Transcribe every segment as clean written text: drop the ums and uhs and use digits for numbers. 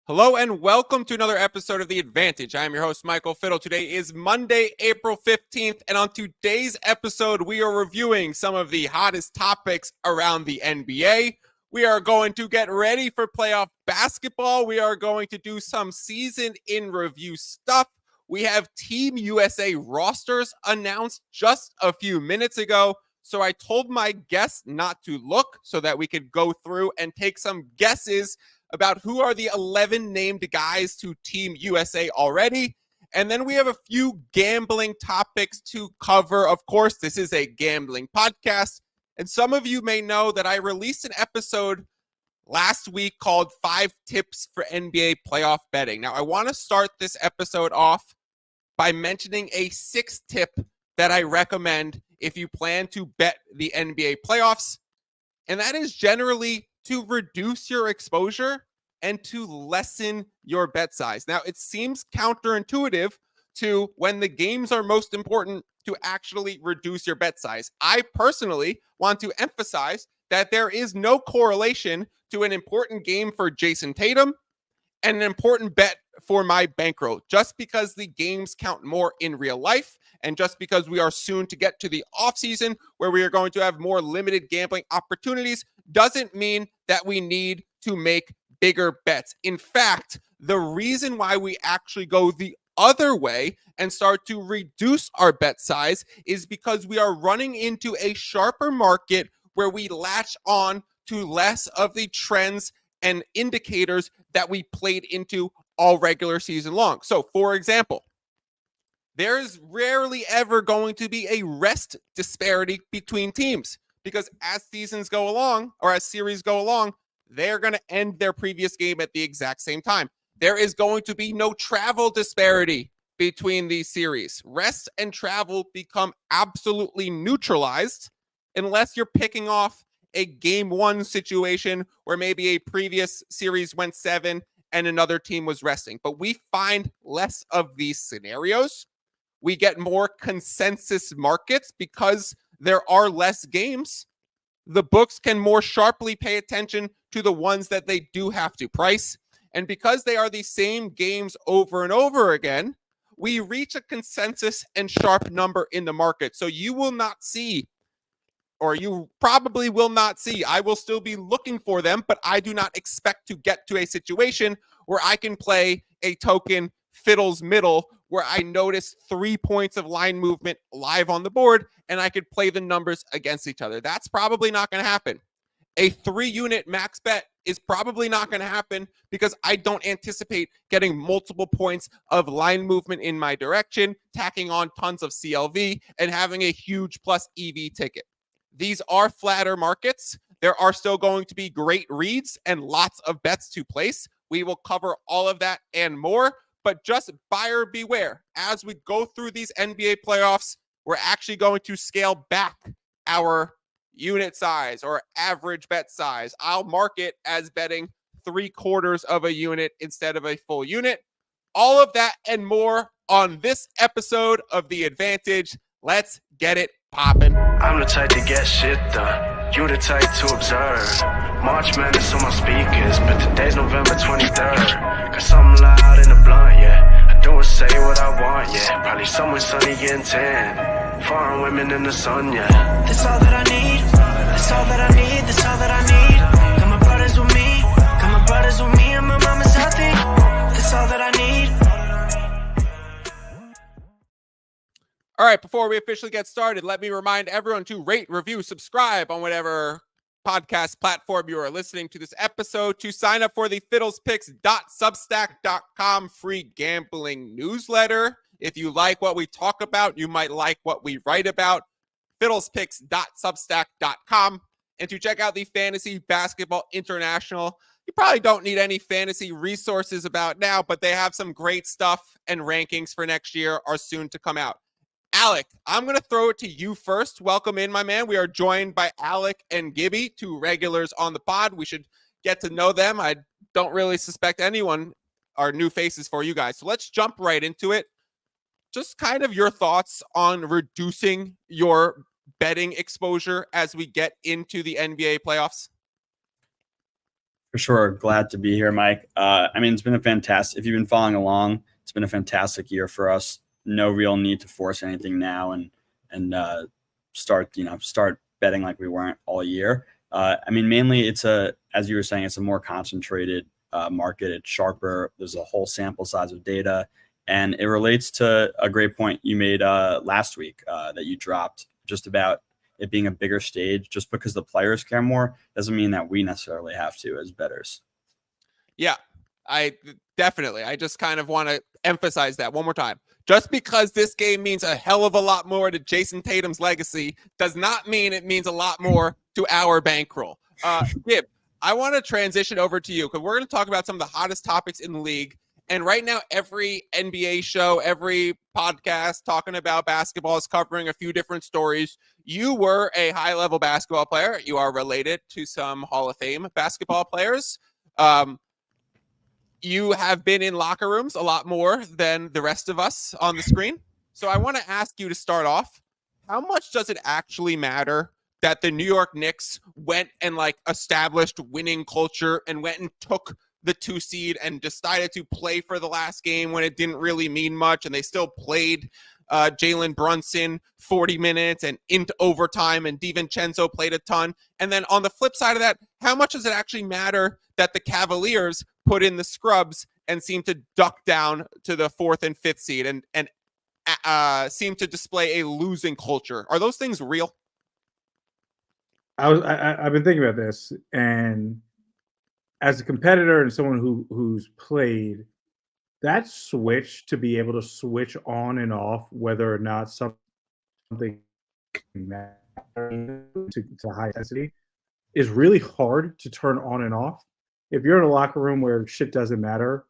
Hello and welcome to another episode of The Advantage. I am your host, Michael Fiddle. Today is Monday, April 15th, and on today's episode, we are reviewing some of the hottest topics around the NBA. We are going to get ready for playoff basketball. We are going to do some season in review stuff. We have Team USA rosters announced just a few minutes ago, so I told my guests not to look so that we could go through and take some guesses about who are the 11 named guys to Team USA already. And then we have a few gambling topics to cover. Of course, this is a gambling podcast. And some of you may know that I released an episode last week called 5 Tips for NBA Playoff Betting. Now, I want to start this episode off by mentioning a 6th tip that I recommend if you plan to bet the NBA playoffs. And that is generally to reduce your exposure and to lessen your bet size. Now, it seems counterintuitive to when the games are most important to actually reduce your bet size. I personally want to emphasize that there is no correlation to an important game for Jason Tatum and an important bet for my bankroll. Just because the games count more in real life and just because we are soon to get to the offseason where we are going to have more limited gambling opportunities doesn't mean that we need to make bigger bets. In fact, the reason why we actually go the other way and start to reduce our bet size is because we are running into a sharper market where we latch on to less of the trends and indicators that we played into all regular season long. So, for example, there is rarely ever going to be a rest disparity between teams because as seasons go along or as series go along, they're going to end their previous game at the exact same time. There is going to be no travel disparity between these series. Rest and travel become absolutely neutralized unless you're picking off a game one situation where maybe a previous series went 7 and another team was resting. But we find less of these scenarios. We get more consensus markets because there are less games. The books can more sharply pay attention to the ones that they do have to price. And because they are the same games over and over again, we reach a consensus and sharp number in the market. So you will not see, or you probably will not see, I will still be looking for them, but I do not expect to get to a situation where I can play a token Fiddle's Middle where I notice 3 points of line movement live on the board and I could play the numbers against each other. That's probably not going to happen. A 3-unit max bet is probably not going to happen because I don't anticipate getting multiple points of line movement in my direction, tacking on tons of CLV, and having a huge plus EV ticket. These are flatter markets. There are still going to be great reads and lots of bets to place. We will cover all of that and more, but just buyer beware. As we go through these NBA playoffs, we're actually going to scale back our unit size or average bet size. I'll mark it as betting 3/4 of a unit instead of a full unit. All of that and more on this episode of The Advantage. Let's get it popping. I'm the type to get shit done. You the type to observe. March Madness on my speakers, but today's November 23rd. Cause I'm loud in the blunt, yeah. I do and say what I want, yeah. Probably somewhere sunny and tan. Foreign women in the sun, yeah. That's all that I need. That's all that I need. That's all that I need. Got my brothers with me. Got my brothers with me and my mama's healthy. That's all that I need. All right, before we officially get started, let me remind everyone to rate, review, subscribe on whatever podcast platform you are listening to this episode, to sign up for the fiddlespicks.substack.com free gambling newsletter. If you like what we talk about, you might like what we write about, fiddlespicks.substack.com. And to check out the Fantasy Basketball International, you probably don't need any fantasy resources about now, but they have some great stuff and rankings for next year are soon to come out. Alec, I'm going to throw it to you first. Welcome in, my man. We are joined by Alec and Gibby, 2 regulars on the pod. We should get to know them. I don't really suspect anyone are new faces for you guys. So let's jump right into it. Just kind of your thoughts on reducing your betting exposure as we get into the NBA playoffs. For sure. Glad to be here, Mike. I mean, it's been a fantastic, if you've been following along, it's been a fantastic year for us. No real need to force anything now and start betting like we weren't all year. I mean, mainly as you were saying, it's a more concentrated market. It's sharper. There's a whole sample size of data. And it relates to a great point you made last week that you dropped just about it being a bigger stage. Just because the players care more doesn't mean that we necessarily have to as bettors. Yeah, I just kind of want to emphasize that one more time. Just because this game means a hell of a lot more to Jason Tatum's legacy does not mean it means a lot more to our bankroll. Gib, I want to transition over to you because we're going to talk about some of the hottest topics in the league. And right now, every NBA show, every podcast talking about basketball is covering a few different stories. You were a high-level basketball player. You are related to some Hall of Fame basketball players. You have been in locker rooms a lot more than the rest of us on the screen. So I want to ask you to start off, how much does it actually matter that the New York Knicks went and established winning culture and went and took the 2 seed and decided to play for the last game when it didn't really mean much, and they still played Jalen Brunson 40 minutes and into overtime, and DiVincenzo played a ton? And then on the flip side of that, how much does it actually matter that the Cavaliers put in the scrubs and seem to duck down to the 4th and 5th seed and seem to display a losing culture? Are those things real? I've been thinking about this, and as a competitor and someone who's played, that switch to be able to switch on and off, whether or not something matters to high intensity, is really hard to turn on and off. If you're in a locker room where shit doesn't matter,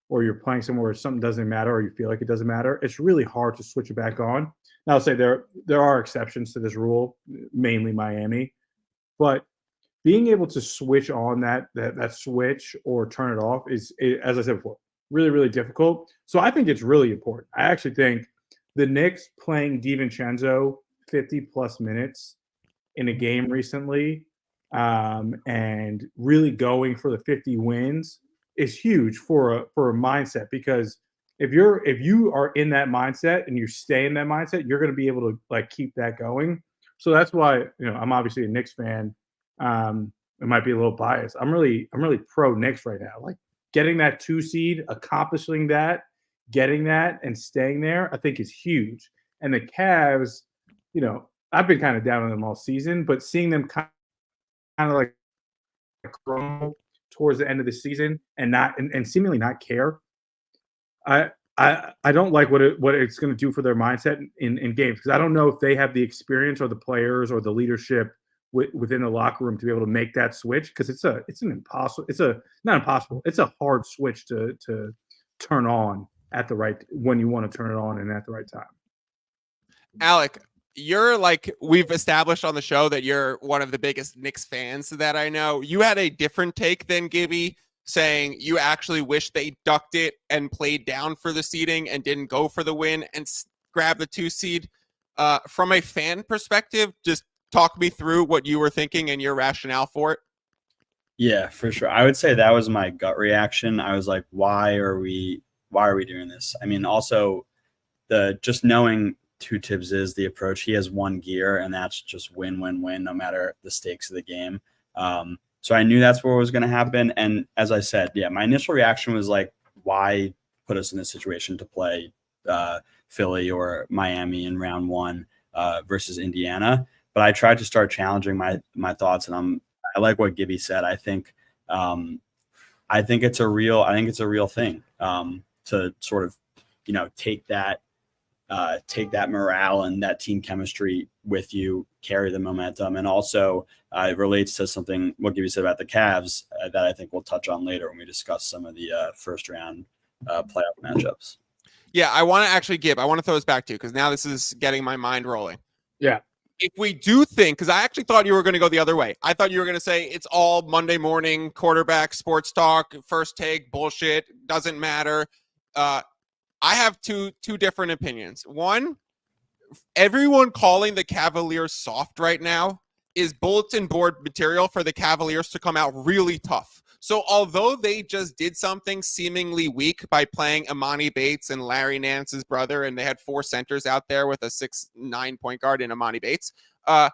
or you're playing somewhere where something doesn't matter, or you feel like it doesn't matter, it's really hard to switch it back on. Now, I'll say there are exceptions to this rule, mainly Miami, but being able to switch on that switch or turn it off is, as I said before, really, really difficult. So I think it's really important. I actually think the Knicks playing DiVincenzo 50-plus minutes in a game recently and really going for the 50 wins is huge for a mindset, because if you are in that mindset and you stay in that mindset, you're going to be able to keep that going. So that's why I'm obviously a Knicks fan. It might be a little biased. I'm really pro Knicks right now. Getting that 2 seed, accomplishing that, getting that, and staying there, I think is huge. And the Cavs, I've been kind of down on them all season, but seeing them kind of crumble towards the end of the season and seemingly not care, I don't like what it's going to do for their mindset in games, because I don't know if they have the experience or the players or the leadership within the locker room to be able to make that switch, because it's not impossible. It's a hard switch to turn on when you want to turn it on and at the right time. Alec, you're we've established on the show that you're one of the biggest Knicks fans that I know. You had a different take than Gibby, saying you actually wish they ducked it and played down for the seeding and didn't go for the win and grab the 2 seed. From a fan perspective, just talk me through what you were thinking and your rationale for it. Yeah, for sure. I would say that was my gut reaction. I was like, why are we doing this? I mean, also just knowing who Tibbs is, the approach, he has one gear, and that's just win, win, win, no matter the stakes of the game. So I knew that's what was going to happen. And as I said, yeah, my initial reaction was why put us in this situation to play Philly or Miami in round 1 versus Indiana? But I tried to start challenging my thoughts, and I like what Gibby said. I think it's a real thing to sort of take that morale and that team chemistry with you, carry the momentum, and also it relates to something what Gibby said about the Cavs that I think we'll touch on later when we discuss some of the first round playoff matchups. Yeah, I want to actually I want to throw this back to you, because now this is getting my mind rolling. Yeah. If we do think, because I actually thought you were going to go the other way. I thought you were going to say it's all Monday morning quarterback sports talk, first take bullshit, doesn't matter. I have two different opinions. One, everyone calling the Cavaliers soft right now is bulletin board material for the Cavaliers to come out really tough. So although they just did something seemingly weak by playing Amani Bates and Larry Nance's brother, and they had 4 centers out there with a 6'9" point guard in Amani Bates, I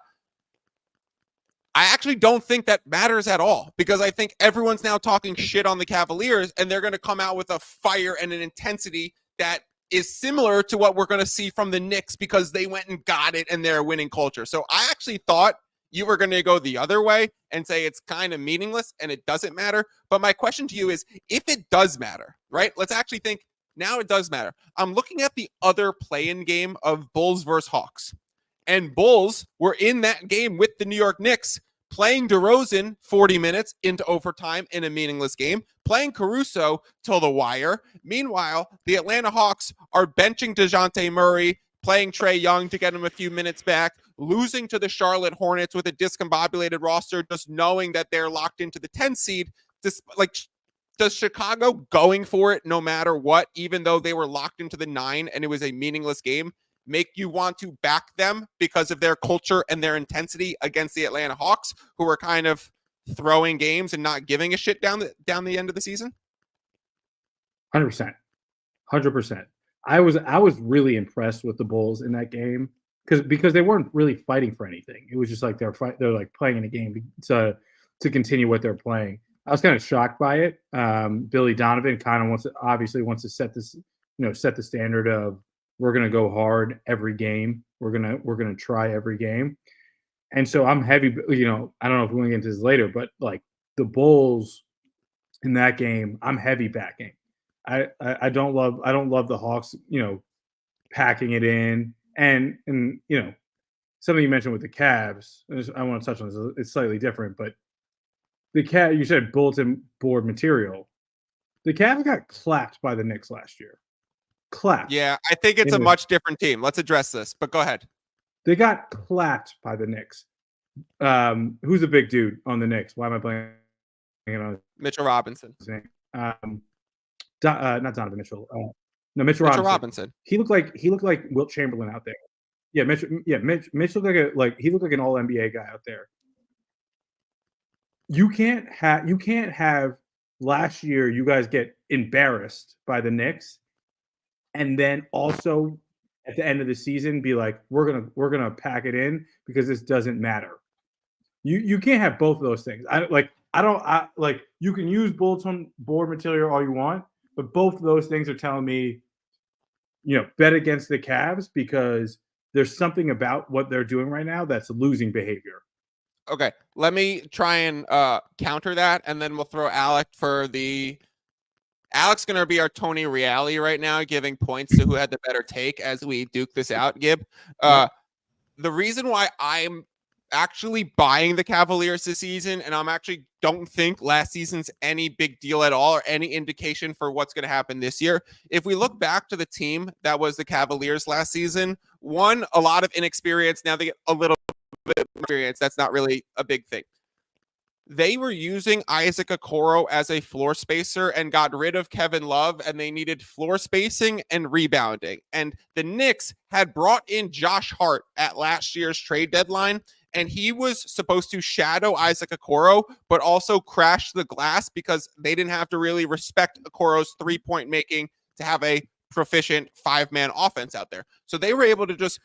actually don't think that matters at all, because I think everyone's now talking shit on the Cavaliers, and they're going to come out with a fire and an intensity that is similar to what we're going to see from the Knicks, because they went and got it and they're a winning culture. So I actually thought you were going to go the other way and say it's kind of meaningless and it doesn't matter. But my question to you is, if it does matter, right? Let's actually think now it does matter. I'm looking at the other play-in game of Bulls versus Hawks. And Bulls were in that game with the New York Knicks, playing DeRozan 40 minutes into overtime in a meaningless game, playing Caruso till the wire. Meanwhile, the Atlanta Hawks are benching DeJounte Murray, playing Trae Young to get him a few minutes back, losing to the Charlotte Hornets with a discombobulated roster, just knowing that they're locked into the 10 seed. Does Chicago going for it no matter what, even though they were locked into the 9 and it was a meaningless game, make you want to back them because of their culture and their intensity against the Atlanta Hawks, who are kind of throwing games and not giving a shit down the end of the season? 100%. 100%. I was really impressed with the Bulls in that game because they weren't really fighting for anything. It was just like they're like playing in a game to continue what they're playing. I was kind of shocked by it. Billy Donovan kind of wants to set the standard of, we're going to go hard every game. We're going to try every game. And so I'm heavy, I don't know if we're going to get into this later, but like the Bulls in that game, I'm heavy backing. I don't love the Hawks, packing it in. And something you mentioned with the Cavs, I want to touch on this. It's slightly different, but you said bulletin board material. The Cavs got clapped by the Knicks last year. Clapped. Yeah, I think it's a much different team. Let's address this, but go ahead. They got clapped by the Knicks. Who's the big dude on the Knicks? Why am I blanking on Mitchell Robinson? his name? Not Donovan Mitchell. No, Mitchell Robinson. He looked like Wilt Chamberlain out there. Yeah, Mitch looked he looked like an all NBA guy out there. You can't have last year you guys get embarrassed by the Knicks, and then also at the end of the season be like, we're gonna pack it in because this doesn't matter. You can't have both of those things. You can use bulletin board material all you want, but both of those things are telling me, bet against the Cavs because there's something about what they're doing right now that's losing behavior. Okay, let me try and counter that, and then we'll throw Alec for the... Alec's going to be our Tony Reale right now, giving points to who had the better take as we duke this out, Gib. The reason why I'm actually buying the Cavaliers this season, and I'm actually don't think last season's any big deal at all or any indication for what's going to happen this year. If we look back to the team that was the Cavaliers last season, a lot of inexperience. Now they get a little bit of experience. That's not really a big thing. They were using Isaac Okoro as a floor spacer and got rid of Kevin Love, and they needed floor spacing and rebounding. And the Knicks had brought in Josh Hart at last year's trade deadline, and he was supposed to shadow Isaac Okoro, but also crash the glass because they didn't have to really respect Okoro's three-point making to have a proficient five-man offense out there. So they were able to just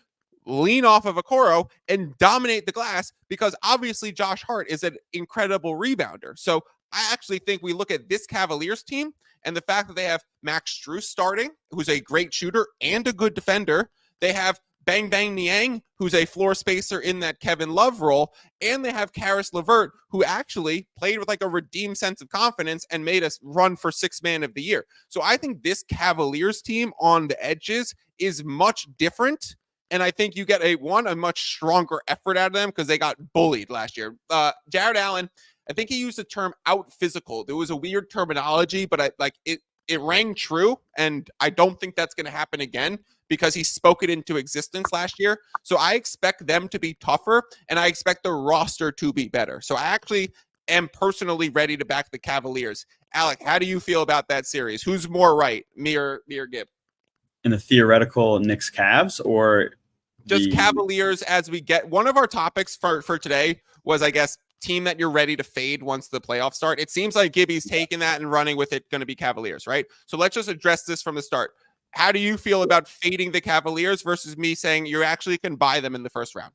lean off of Okoro and dominate the glass because obviously Josh Hart is an incredible rebounder. So I actually think we look at this Cavaliers team and the fact that they have Max Strus starting, who's a great shooter and a good defender. They have Bang Bang Niang, who's a floor spacer in that Kevin Love role. And they have Karis LeVert, who actually played with like a redeemed sense of confidence and made us run for sixth man of the year. So I think this Cavaliers team on the edges is much different. And I think you get a much stronger effort out of them because they got bullied last year. Jared Allen, I think he used the term out physical. There was a weird terminology, but it rang true. And I don't think that's going to happen again because he spoke it into existence last year. So I expect them to be tougher and I expect the roster to be better. So I actually am personally ready to back the Cavaliers. Alec, how do you feel about that series? Who's more right, me or Gib? In the theoretical Knicks Cavs or just Cavaliers as we get? One of our topics for today was, I guess, team that you're ready to fade once the playoffs start? It seems like Gibby's taking that and running with it, going to be Cavaliers, right? So let's just address this from the start. How do you feel about fading the Cavaliers versus me saying you actually can buy them in the first round?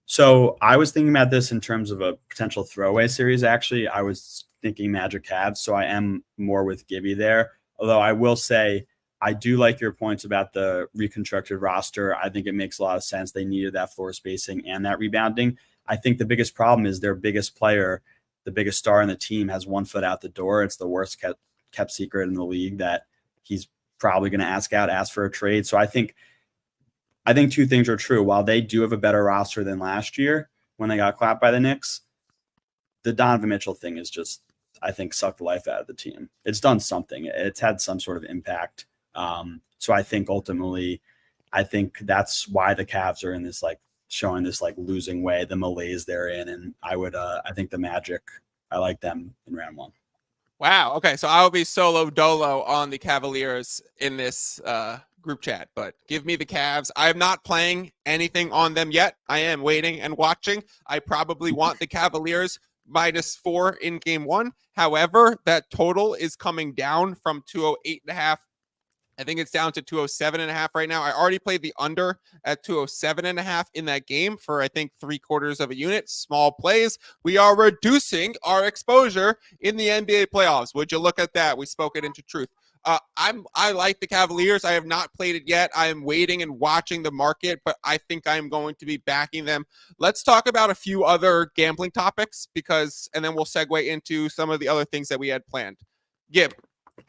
So I was thinking about this in terms of a potential throwaway series. Actually, I was thinking Magic Cavs, so I am more with Gibby there. Although I will say I do like your points about the reconstructed roster. I think it makes a lot of sense. They needed that floor spacing and that rebounding. I think the biggest problem is their biggest player, the biggest star in the team, has 1 foot out the door. It's the worst kept secret in the league that he's probably going to ask for a trade. So I think 2 things are true. While they do have a better roster than last year when they got clapped by the Knicks, the Donovan Mitchell thing is just, I think, sucked the life out of the team. It's done something. It's had some sort of impact. So I think ultimately, I think that's why the Cavs are in this, like, showing this like losing way, the malaise they're in. And I think the Magic, I like them in round 1. Wow. Okay. So I'll be solo dolo on the Cavaliers in this group chat, but give me the Cavs. I am not playing anything on them yet. I am waiting and watching. I probably want the Cavaliers -4 in game 1. However, that total is coming down from 208.5. I think it's down to 207.5 right now. I already played the under at 207.5 in that game for, I think, 3/4 of a unit. Small plays. We are reducing our exposure in the NBA playoffs. Would you look at that? We spoke it into truth. I like the Cavaliers. I have not played it yet. I am waiting and watching the market, but I think I'm going to be backing them. Let's talk about a few other gambling topics and then we'll segue into some of the other things that we had planned. Gib,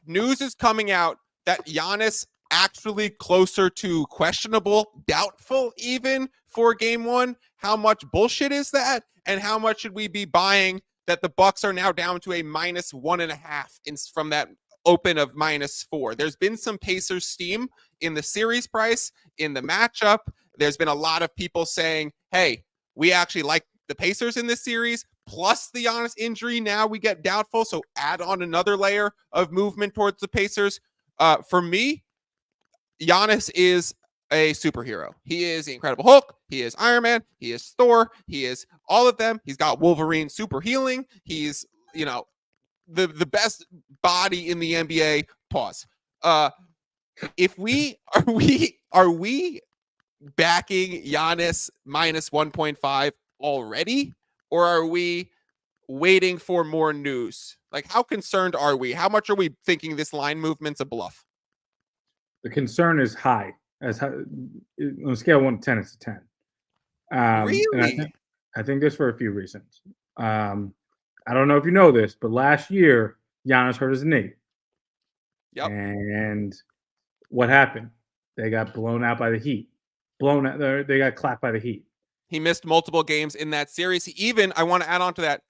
news is coming out that Giannis actually closer to questionable, doubtful even for game 1. How much bullshit is that? And how much should we be buying that the Bucks are now down to a -1.5 from that open of -4? There's been some Pacers steam in the series price, in the matchup. There's been a lot of people saying, hey, we actually like the Pacers in this series, plus the Giannis injury. Now we get doubtful. So add on another layer of movement towards the Pacers. For me, Giannis is a superhero. He is the Incredible Hulk. He is Iron Man. He is Thor. He is all of them. He's got Wolverine super healing. He's, the best body in the NBA. Pause. If we are we backing Giannis -1.5 already, or are we waiting for more news? Like, how concerned are we? How much are we thinking this line movement's a bluff? The concern is high. On a scale of 1 to 10, it's a 10. Really? And I think this for a few reasons. I don't know if you know this, but last year Giannis hurt his knee. Yep. And what happened? They got blown out by the Heat. They got clapped by the Heat. He missed multiple games in that series. I want to add on to that.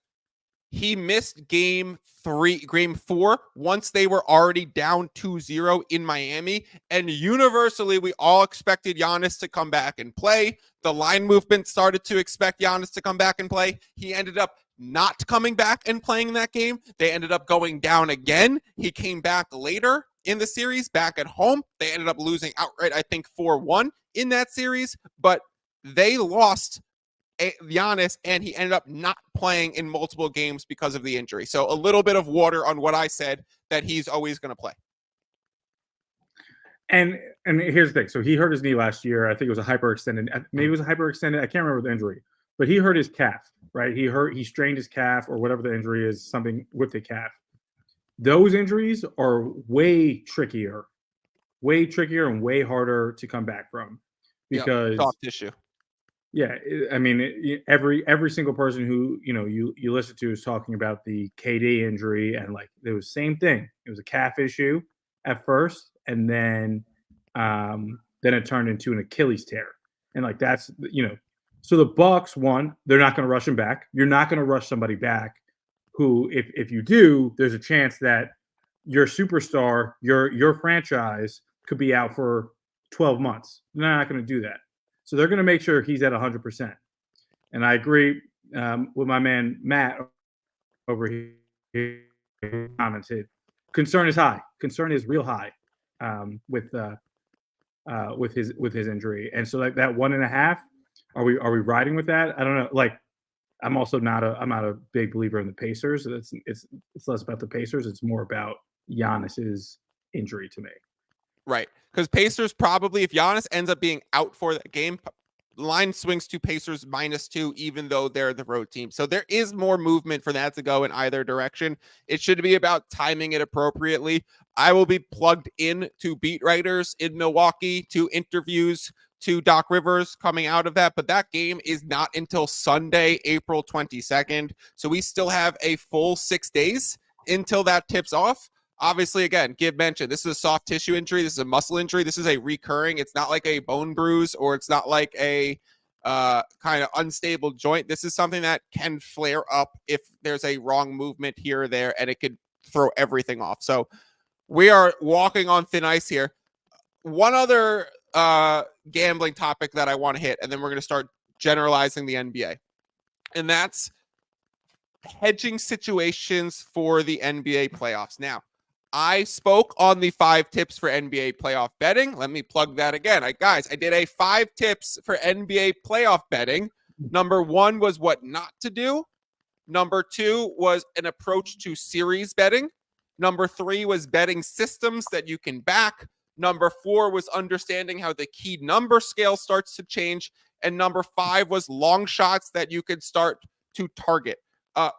He missed game 4, once they were already down 2-0 in Miami. And universally, we all expected Giannis to come back and play. The line movement started to expect Giannis to come back and play. He ended up not coming back and playing that game. They ended up going down again. He came back later in the series, back at home. They ended up losing outright, I think, 4-1 in that series. But they lost Giannis, and he ended up not playing in multiple games because of the injury. So a little bit of water on what I said, that he's always going to play. And here's the thing. So he hurt his knee last year. I think it was a hyperextended. Maybe it was a hyperextended. I can't remember the injury, but he hurt his calf, right? He strained his calf or whatever the injury is, something with the calf. Those injuries are way trickier and way harder to come back from because soft tissue. Yeah, I mean, every single person who you listen to is talking about the KD injury, and like it was the same thing. It was a calf issue at first, and then it turned into an Achilles tear, and like that's So the Bucks, one, they're not going to rush him back. You're not going to rush somebody back who, if you do, there's a chance that your superstar, your franchise could be out for 12 months. They're not going to do that. So they're going to make sure he's at 100%. And I agree with my man Matt over here. Commented, concern is high. Concern is real high with his injury. And so like that 1.5, are we riding with that? I don't know. Like I'm also not a big believer in the Pacers. It's less about the Pacers. It's more about Giannis's injury to me. Right. Because Pacers probably, if Giannis ends up being out for that game, line swings to Pacers -2, even though they're the road team. So there is more movement for that to go in either direction. It should be about timing it appropriately. I will be plugged in to beat writers in Milwaukee, to interviews, to Doc Rivers coming out of that. But that game is not until Sunday, April 22nd. So we still have a full 6 days until that tips off. Obviously, again, Gib mentioned this is a soft tissue injury. This is a muscle injury. This is a recurring. It's not like a bone bruise, or it's not like a kind of unstable joint. This is something that can flare up if there's a wrong movement here or there, and it could throw everything off. So we are walking on thin ice here. One other gambling topic that I want to hit, and then we're going to start generalizing the NBA, and that's hedging situations for the NBA playoffs. Now, I spoke on the 5 tips for NBA playoff betting. Let me plug that again. Guys, I did a 5 tips for NBA playoff betting. Number 1 was what not to do. Number 2 was an approach to series betting. Number 3 was betting systems that you can back. Number 4 was understanding how the key number scale starts to change. And number 5 was long shots that you could start to target.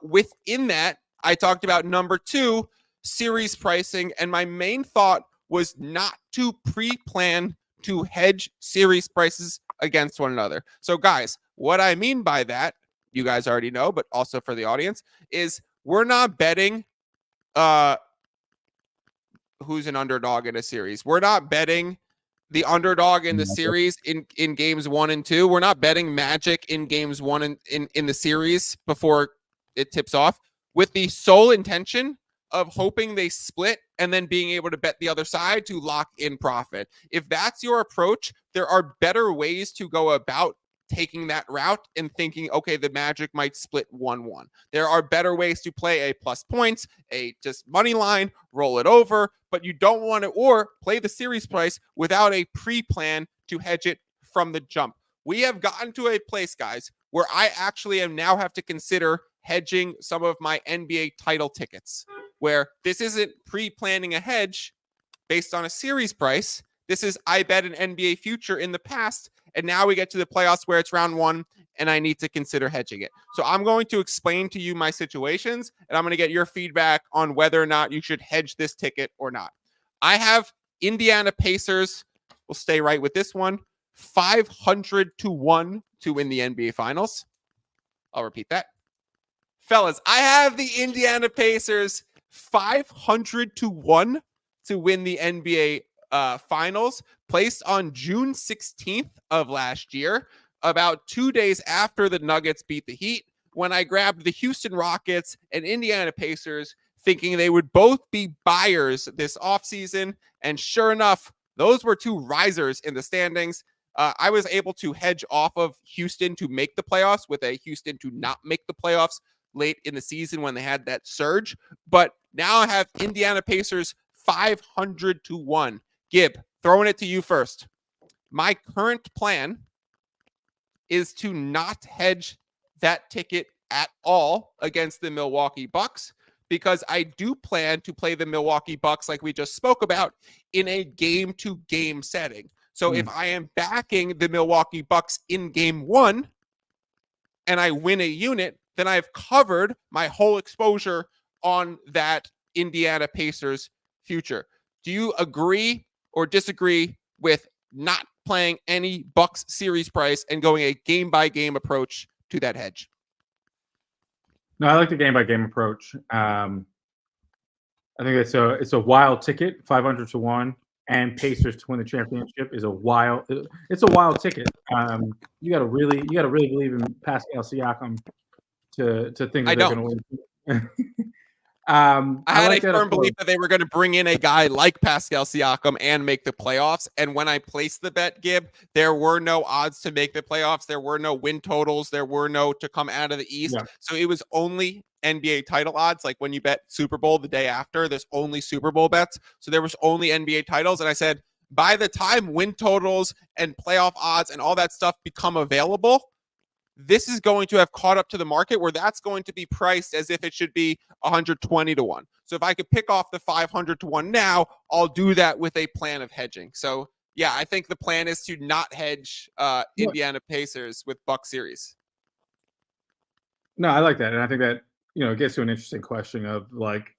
Within that, I talked about number 2, series pricing, and my main thought was not to pre-plan to hedge series prices against one another. So guys, what I mean by that, you guys already know, but also for the audience, is we're not betting who's an underdog in a series. We're not betting the underdog in the series in games 1 and 2. We're not betting Magic in games 1 in the series before it tips off, with the sole intention of hoping they split and then being able to bet the other side to lock in profit. If that's your approach, there are better ways to go about taking that route and thinking, okay, the Magic might split 1-1. There are better ways to play a plus points, a just money line, roll it over, but you don't want to, or play the series price without a pre-plan to hedge it from the jump. We have gotten to a place, guys, where I actually am now have to consider hedging some of my NBA title tickets, where this isn't pre-planning a hedge based on a series price. This is, I bet an NBA future in the past, and now we get to the playoffs where it's round 1, and I need to consider hedging it. So I'm going to explain to you my situations, and I'm going to get your feedback on whether or not you should hedge this ticket or not. I have Indiana Pacers, we'll stay right with this one, 500-1 to win the NBA Finals. I'll repeat that. Fellas, I have the Indiana Pacers 500-1 to win the NBA Finals, placed on June 16th of last year, about 2 days after the Nuggets beat the Heat, when I grabbed the Houston Rockets and Indiana Pacers, thinking they would both be buyers this offseason. And sure enough, those were 2 risers in the standings. I was able to hedge off of Houston to make the playoffs with a Houston to not make the playoffs late in the season when they had that surge. But now I have Indiana Pacers 500-1. Gib, throwing it to you first. My current plan is to not hedge that ticket at all against the Milwaukee Bucks, because I do plan to play the Milwaukee Bucks, like we just spoke about, in a game-to-game setting. So if I am backing the Milwaukee Bucks in game 1 and I win a unit, then I've covered my whole exposure on that Indiana Pacers future. Do you agree or disagree with not playing any Bucks series price and going a game-by-game approach to that hedge? No, I like the game-by-game approach. I think it's a wild ticket, 500-1, and Pacers to win the championship is a wild. It's a wild ticket. You got to really believe in Pascal Siakam to think that they're going to win. I had a firm belief that they were going to bring in a guy like Pascal Siakam and make the playoffs. And when I placed the bet, Gib, there were no odds to make the playoffs. There were no win totals. There were no to come out of the East. Yeah. So it was only NBA title odds. Like when you bet Super Bowl the day after, there's only Super Bowl bets. So there was only NBA titles. And I said, by the time win totals and playoff odds and all that stuff become available, this is going to have caught up to the market where that's going to be priced as if it should be 120 to 1. So if I could pick off the 500 to 1 now, I'll do that with a plan of hedging. So yeah, I think the plan is to not hedge Indiana Pacers with Buck series. No, I like that, and I think that it gets to an interesting question of like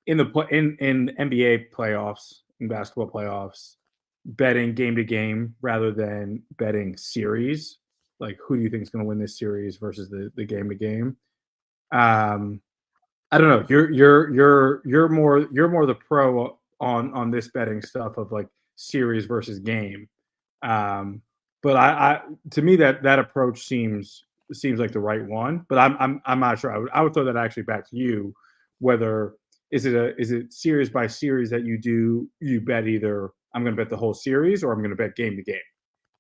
in NBA playoffs, in basketball playoffs, betting game to game rather than betting series. Like, who do you think is going to win this series versus the game to game? I don't know. You're more the pro on this betting stuff of like series versus game. But I to me that approach seems like the right one. But I'm not sure. I would throw that actually back to you. Whether is it series by series that you bet either I'm going to bet the whole series or I'm going to bet game to game.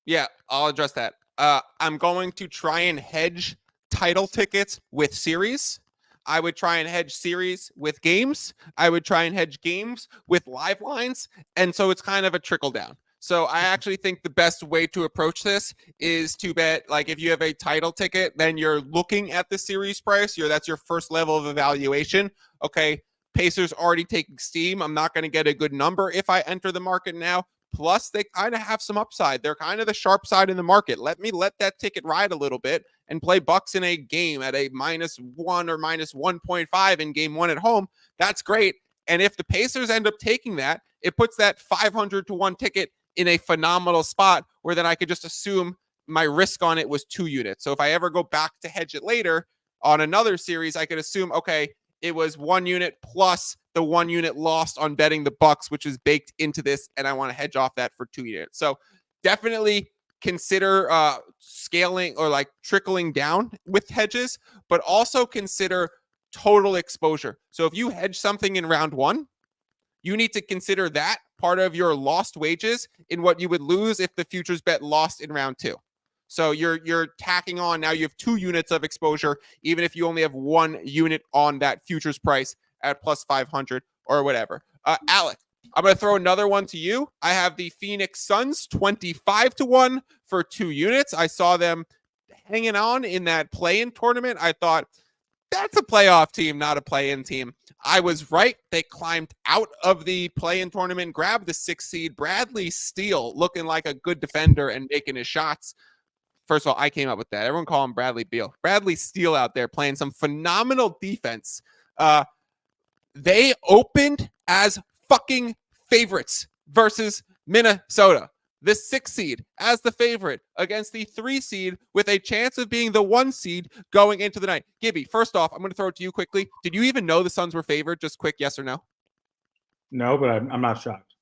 Yeah, I'll address that. I'm going to try and hedge title tickets with series. I would try and hedge series with games. I would try and hedge games with live lines. And so it's kind of a trickle down. So I actually think the best way to approach this is to bet, like if you have a title ticket, then you're looking at the series price. That's your first level of evaluation. Okay, Pacers already taking steam. I'm not going to get a good number if I enter the market now. Plus, they kind of have some upside. They're kind of the sharp side in the market. Let that ticket ride a little bit and play Bucks in a game at a -1 or -1.5 in game one at home. That's great. And if the Pacers end up taking that, it puts that 500 to 1 ticket in a phenomenal spot where then I could just assume my risk on it was 2 units. So if I ever go back to hedge it later on another series, I could assume, okay, it was 1 unit plus the 1 unit lost on betting the Bucks, which is baked into this, and I want to hedge off that for 2 units. So definitely consider scaling or like trickling down with hedges, but also consider total exposure. So if you hedge something in round 1, you need to consider that part of your lost wages in what you would lose if the futures bet lost in round 2. So you're tacking on, now you have 2 units of exposure, even if you only have 1 unit on that futures price at plus 500 or whatever. Alec, I'm going to throw another one to you. I have the Phoenix Suns 25 to 1 for 2 units. I saw them hanging on in that play-in tournament. I thought, that's a playoff team, not a play-in team. I was right. They climbed out of the play-in tournament, grabbed the 6th seed. Bradley Steele looking like a good defender and making his shots. First of all, I came up with that. Everyone call him Bradley Beal. Bradley Steele out there playing some phenomenal defense. They opened as fucking favorites versus Minnesota. The 6th seed as the favorite against the 3 seed with a chance of being the 1 seed going into the night. Gibby, first off, I'm going to throw it to you quickly. Did you even know the Suns were favored? Just quick yes or no? No, but I'm not shocked.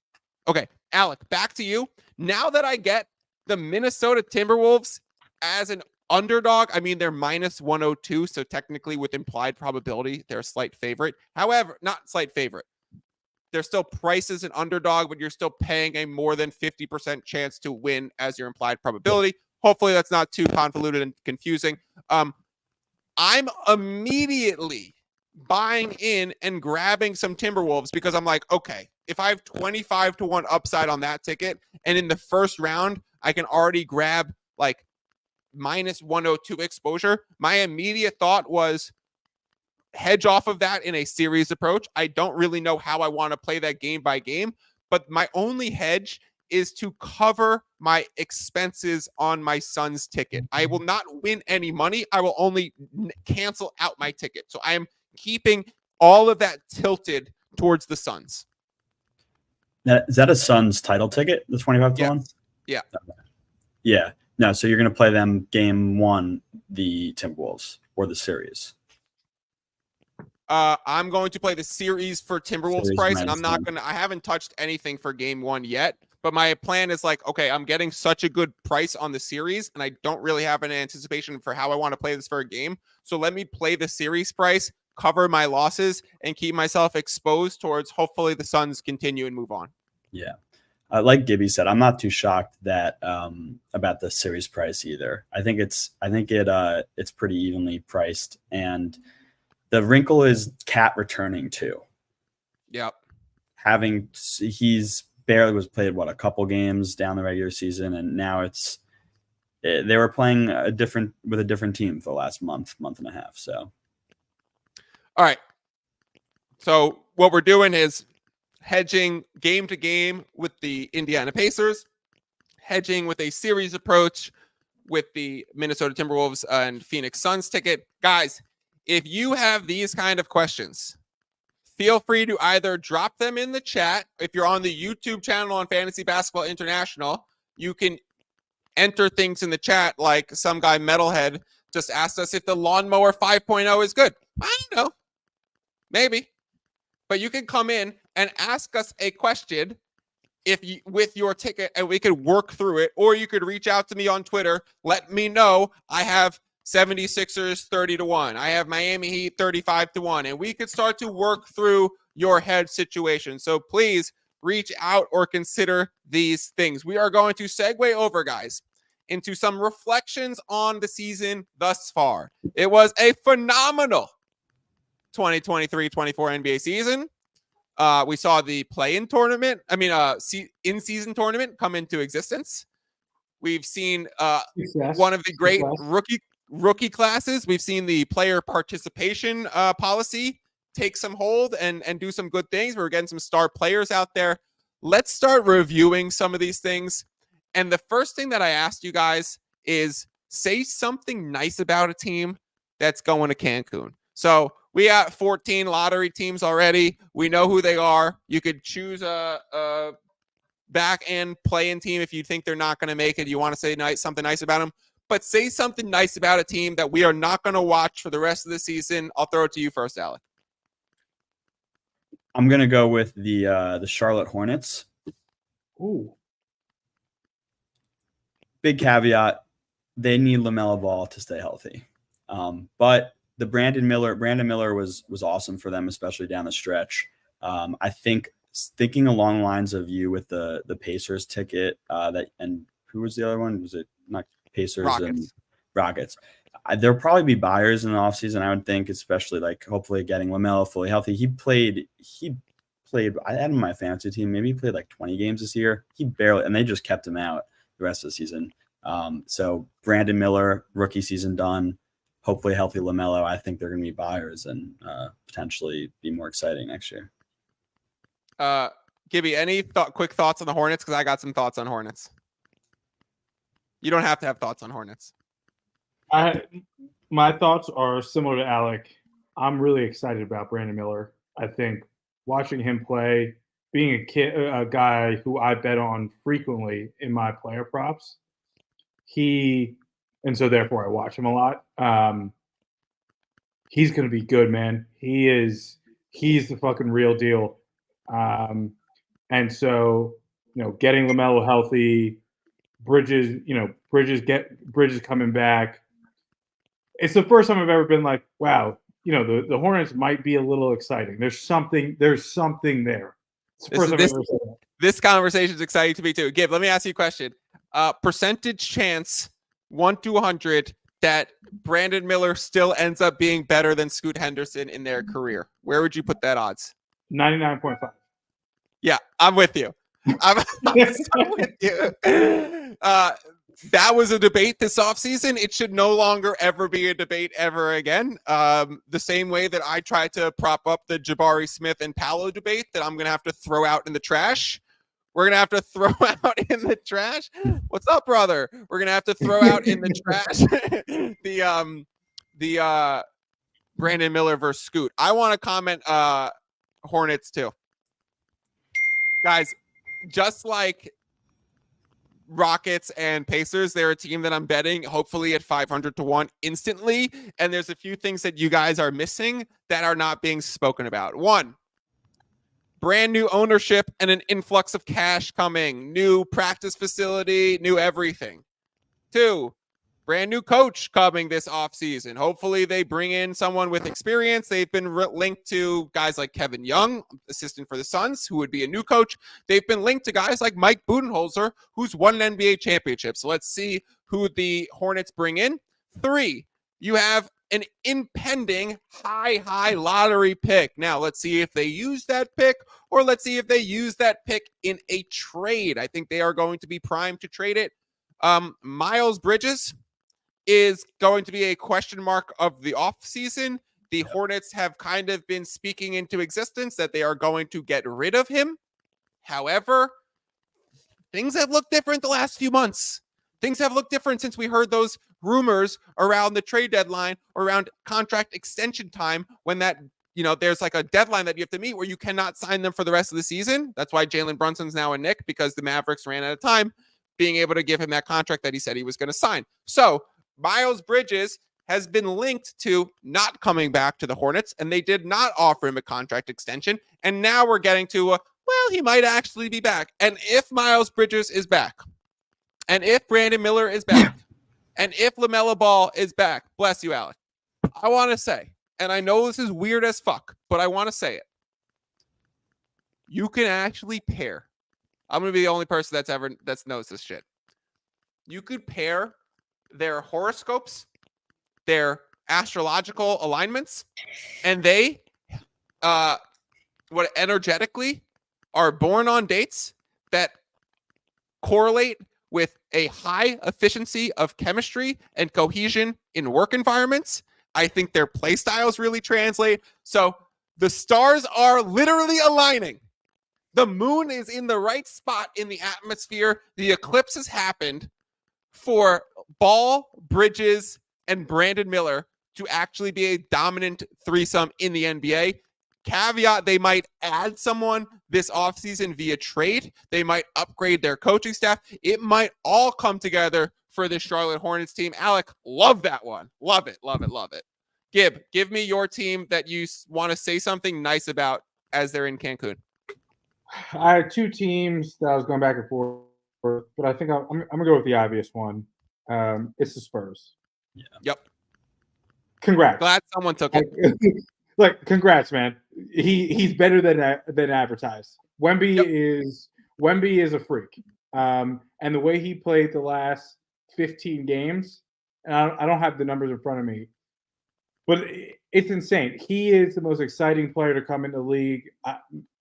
Okay, Alec, back to you. Now that I get the Minnesota Timberwolves as an underdog, I mean, they're -102, so technically with implied probability, they're a slight favorite. However, not slight favorite. They're still priced as an underdog, but you're still paying a more than 50% chance to win as your implied probability. Hopefully that's not too convoluted and confusing. I'm immediately buying in and grabbing some Timberwolves because I'm like, okay, if I have 25 to 1 upside on that ticket, and in the first round, I can already grab like -102 exposure, my immediate thought was hedge off of that in a series approach. I don't really know how I want to play that game by game, but my only hedge is to cover my expenses on my Suns ticket. I will not win any money. I will only cancel out my ticket. So I am keeping all of that tilted towards the Suns. Is that a Suns title ticket, the 25 to 1? Yeah. Yeah. No, so you're going to play them game 1, the Timberwolves, or the series? I'm going to play the series for Timberwolves Series price, and I'm not -1. going to, I haven't touched anything for game 1 yet, but my plan is like, okay, I'm getting such a good price on the series, and I don't really have an anticipation for how I want to play this for a game. So let me play the series price, cover my losses, and keep myself exposed towards hopefully the Suns continue and move on. Yeah. Like Gibby said, I'm not too shocked that about the series price either. I think it's pretty evenly priced, and the wrinkle is Cat returning too. Yep. He's barely was played a couple games down the regular season, and now it's they were playing with a different team for the last month and a half. So, all right. So what we're doing is hedging game to game with the Indiana Pacers, hedging with a series approach with the Minnesota Timberwolves and Phoenix Suns ticket. Guys, if you have these kind of questions, feel free to either drop them in the chat. If you're on the YouTube channel on Fantasy Basketball International, you can enter things in the chat, like some guy Metalhead just asked us if the Lawnmower 5.0 is good. I don't know. Maybe. But you can come in and ask us a question with your ticket, and we could work through it. Or you could reach out to me on Twitter. Let me know. I have 76ers 30-1. I have Miami Heat 35-1. And we could start to work through your head situation. So please reach out or consider these things. We are going to segue over, guys, into some reflections on the season thus far. It was a phenomenal 2023-24 NBA season. We saw the play-in tournament, in-season tournament come into existence. We've seen one of the great rookie classes. We've seen the player participation policy take some hold and do some good things. We're getting some star players out there. Let's start reviewing some of these things. And the first thing that I asked you guys is say something nice about a team that's going to Cancun. So we got 14 lottery teams already. We know who they are. You could choose a back-end play-in team if you think they're not going to make it. You want to say something nice about them. But say something nice about a team that we are not going to watch for the rest of the season. I'll throw it to you first, Alec. I'm going to go with the Charlotte Hornets. Ooh. Big caveat, they need LaMelo Ball to stay healthy. But the Brandon Miller was awesome for them, especially down the stretch. I think thinking along the lines of you with the Pacers ticket, and who was the other one? Was it not Pacers? Rockets. And Rockets? There'll probably be buyers in the offseason, I would think, especially like hopefully getting LaMelo fully healthy. He played. I had him on my fantasy team. Maybe he played like 20 games this year. And they just kept him out the rest of the season. So Brandon Miller, rookie season done. Hopefully healthy LaMelo. I think they're going to be buyers and potentially be more exciting next year. Gibby, any quick thoughts on the Hornets? Because I got some thoughts on Hornets. You don't have to have thoughts on Hornets. My thoughts are similar to Alec. I'm really excited about Brandon Miller. I think watching him play, being a guy who I bet on frequently in my player props, and so therefore I watch him a lot. He's going to be good, man. He's the fucking real deal. And so, getting LaMelo healthy, Bridges coming back. It's the first time I've ever been like, wow, the Hornets might be a little exciting. There's something there. It's the first time I've ever said that. This conversation is exciting to me too. Gib, let me ask you a question. Percentage chance 1 to 100 that Brandon Miller still ends up being better than Scoot Henderson in their career. Where would you put that odds? 99.5. Yeah, I'm with you. I'm with you. That was a debate this offseason. It should no longer ever be a debate ever again. The same way that I tried to prop up the Jabari Smith and Paolo debate that I'm going to have to throw out in the trash. We're going to have to throw out in the trash. What's up, brother? We're going to have to throw out in the trash the Brandon Miller versus Scoot. I want to comment Hornets too. Guys, just like Rockets and Pacers, they're a team that I'm betting hopefully at 500-1 instantly. And there's a few things that you guys are missing that are not being spoken about. One, brand new ownership and an influx of cash coming, new practice facility, new everything. Two, brand new coach coming this offseason. Hopefully they bring in someone with experience. They've been linked to guys like Kevin Young, assistant for the Suns, who would be a new coach. They've been linked to guys like Mike Budenholzer, who's won an NBA championship. So let's see who the Hornets bring in. Three, you have an impending high lottery pick. Now, let's see if they use that pick, or let's see if they use that pick in a trade. I think they are going to be primed to trade it. Miles Bridges is going to be a question mark of the offseason. The Hornets have kind of been speaking into existence that they are going to get rid of him. However, things have looked different the last few months. Things have looked different since we heard those rumors around the trade deadline, around contract extension time, when that, there's like a deadline that you have to meet where you cannot sign them for the rest of the season. That's why Jalen Brunson's now a Knick, because the Mavericks ran out of time being able to give him that contract that he said he was going to sign. So Miles Bridges has been linked to not coming back to the Hornets, and they did not offer him a contract extension. And now we're getting to, he might actually be back. And if Miles Bridges is back, and if Brandon Miller is back, and if LaMelo Ball is back, bless you, Alec, I want to say, and I know this is weird as fuck, but I want to say it. You can actually pair. I'm going to be the only person that's knows this shit. You could pair their horoscopes, their astrological alignments, and they energetically are born on dates that correlate with a high efficiency of chemistry and cohesion in work environments. I think their play styles really translate. So the stars are literally aligning. The moon is in the right spot in the atmosphere. The eclipse has happened for Ball, Bridges, and Brandon Miller to actually be a dominant threesome in the NBA. Caveat, they might add someone this offseason via trade. They might upgrade their coaching staff. It might all come together for the Charlotte Hornets team. Alec, love that one. Love it, love it, love it. Gib, give me your team that you want to say something nice about as they're in Cancun. I had two teams that I was going back and forth, but I think I'm going to go with the obvious one. It's the Spurs. Yeah. Yep. Congrats. Glad someone took it. Like, congrats, man. He's better than advertised. Wemby is a freak. And the way he played the last 15 games, and I don't have the numbers in front of me, but it's insane. He is the most exciting player to come in the league,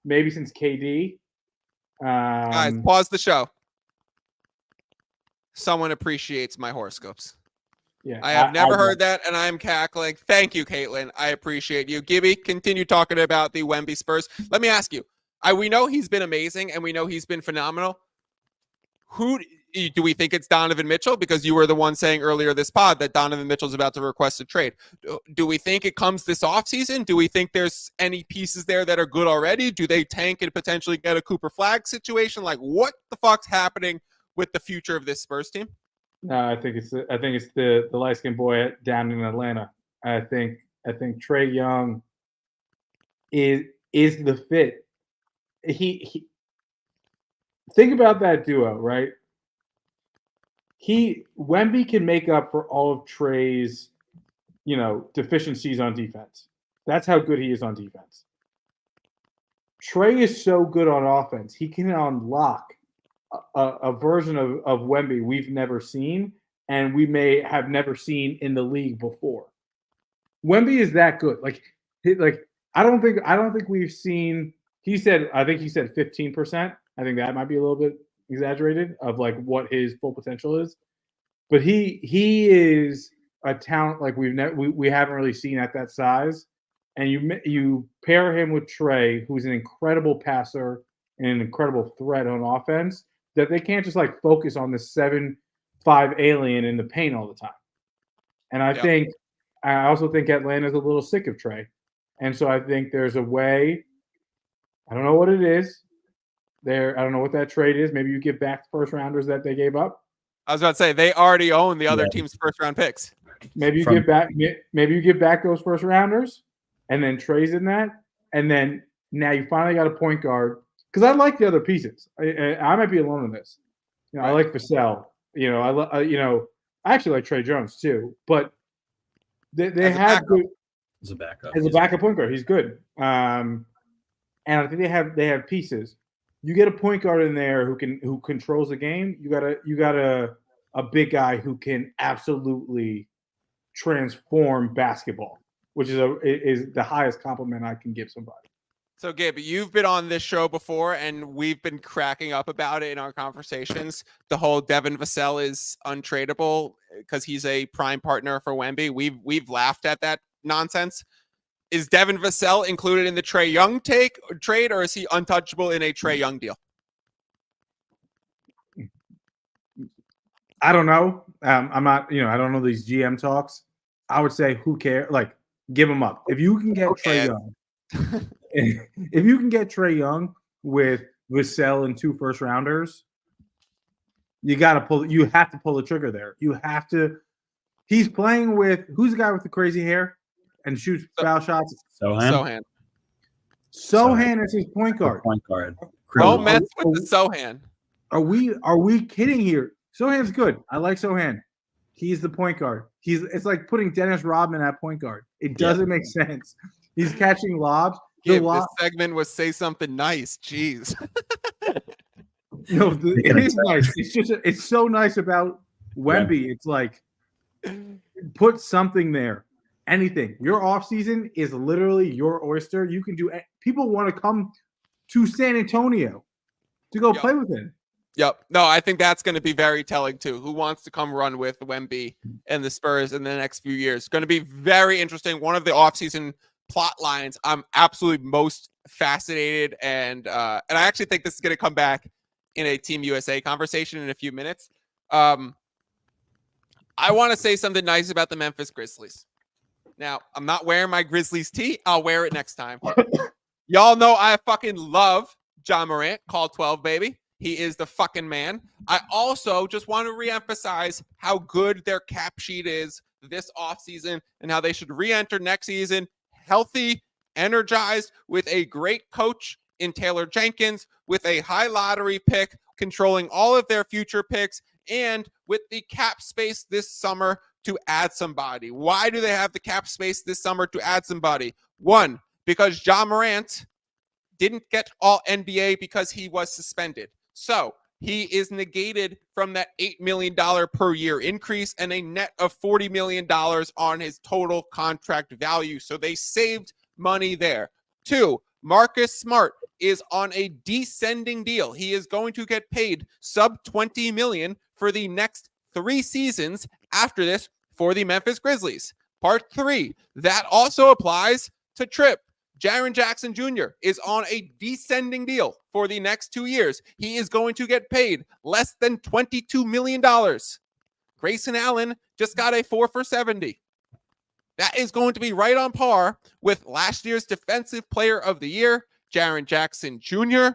maybe since KD. Guys, pause the show. Someone appreciates my horoscopes. Yeah, I have never heard that, and I'm cackling. Thank you, Caitlin. I appreciate you. Gibby, continue talking about the Wemby Spurs. Let me ask you. We know he's been amazing, and we know he's been phenomenal. Who do we think it's Donovan Mitchell? Because you were the one saying earlier this pod that Donovan Mitchell's about to request a trade. Do we think it comes this offseason? Do we think there's any pieces there that are good already? Do they tank and potentially get a Cooper Flag situation? Like, what the fuck's happening with the future of this Spurs team? No, I think it's the light-skinned boy down in Atlanta. I think Trae Young is the fit. He think about that duo, right? Wemby can make up for all of Trae's, deficiencies on defense. That's how good he is on defense. Trae is so good on offense. He can unlock a version of Wemby we've never seen, and we may have never seen in the league before. Wemby is that good. I don't think we've seen. I think he said 15%. I think that might be a little bit exaggerated of like what his full potential is, but he is a talent like we haven't really seen at that size. And you pair him with Trae, who's an incredible passer and an incredible threat on offense, that they can't just like focus on the 7'5" alien in the paint all the time. And I also think Atlanta's a little sick of Trae. And so I think there's a way, I don't know what it is. I don't know what that trade is. Maybe you give back first rounders that they gave up. I was about to say they already own the other team's first round picks. Maybe you give back those first rounders, and then Trae's in that, and then now you finally got a point guard. Because I like the other pieces. I might be alone in this. Right. I like Vassell. I actually like Trey Jones too. But they have good as a backup point guard. He's good. And I think they have pieces. You get a point guard in there who controls the game. You got a big guy who can absolutely transform basketball, which is the highest compliment I can give somebody. So, Gabe, you've been on this show before, and we've been cracking up about it in our conversations. The whole Devin Vassell is untradeable because he's a prime partner for Wemby. We've laughed at that nonsense. Is Devin Vassell included in the Trae Young trade, or is he untouchable in a Trae Young deal? I don't know. I'm not, I don't know these GM talks. I would say, who cares? Like, give him up. If you can get Trae Young, if you can get Trae Young with Vassell and 2 first rounders, you have to pull the trigger there. You have to. He's playing with who's the guy with the crazy hair and shoots foul shots? Sohan. Sohan is his point guard. Don't mess with the Sohan. Are we kidding here? Sohan's good. I like Sohan. He's the point guard. It's like putting Dennis Rodman at point guard. It doesn't make sense. He's catching lobs. This segment was say something nice. Jeez. No, it is nice. It's so nice about Wemby. It's like put something there. Anything. Your off season is literally your oyster. You can do. People want to come to San Antonio to go play with him. Yep. No, I think that's going to be very telling too. Who wants to come run with Wemby and the Spurs in the next few years? Going to be very interesting. One of the offseason plot lines I'm absolutely most fascinated and I actually think this is going to come back in a Team USA conversation in a few minutes. I want to say something nice about the Memphis Grizzlies. Now, I'm not wearing my Grizzlies tee. I'll wear it next time. Y'all know I fucking love John Morant. Call 12, baby. He is the fucking man. I also just want to reemphasize how good their cap sheet is this offseason and how they should re-enter next season healthy, energized, with a great coach in Taylor Jenkins, with a high lottery pick, controlling all of their future picks, and with the cap space this summer to add somebody. Why do they have the cap space this summer to add somebody? One, because John Morant didn't get all NBA because he was suspended. So he is negated from that $8 million per year increase and a net of $40 million on his total contract value. So they saved money there. Two, Marcus Smart is on a descending deal. He is going to get paid sub $20 million for the next 3 seasons after this for the Memphis Grizzlies. Part 3, that also applies to Tripp. Jaren Jackson Jr. is on a descending deal for the next 2 years. He is going to get paid less than $22 million. Grayson Allen just got a 4 for $70. That is going to be right on par with last year's Defensive Player of the Year, Jaren Jackson Jr.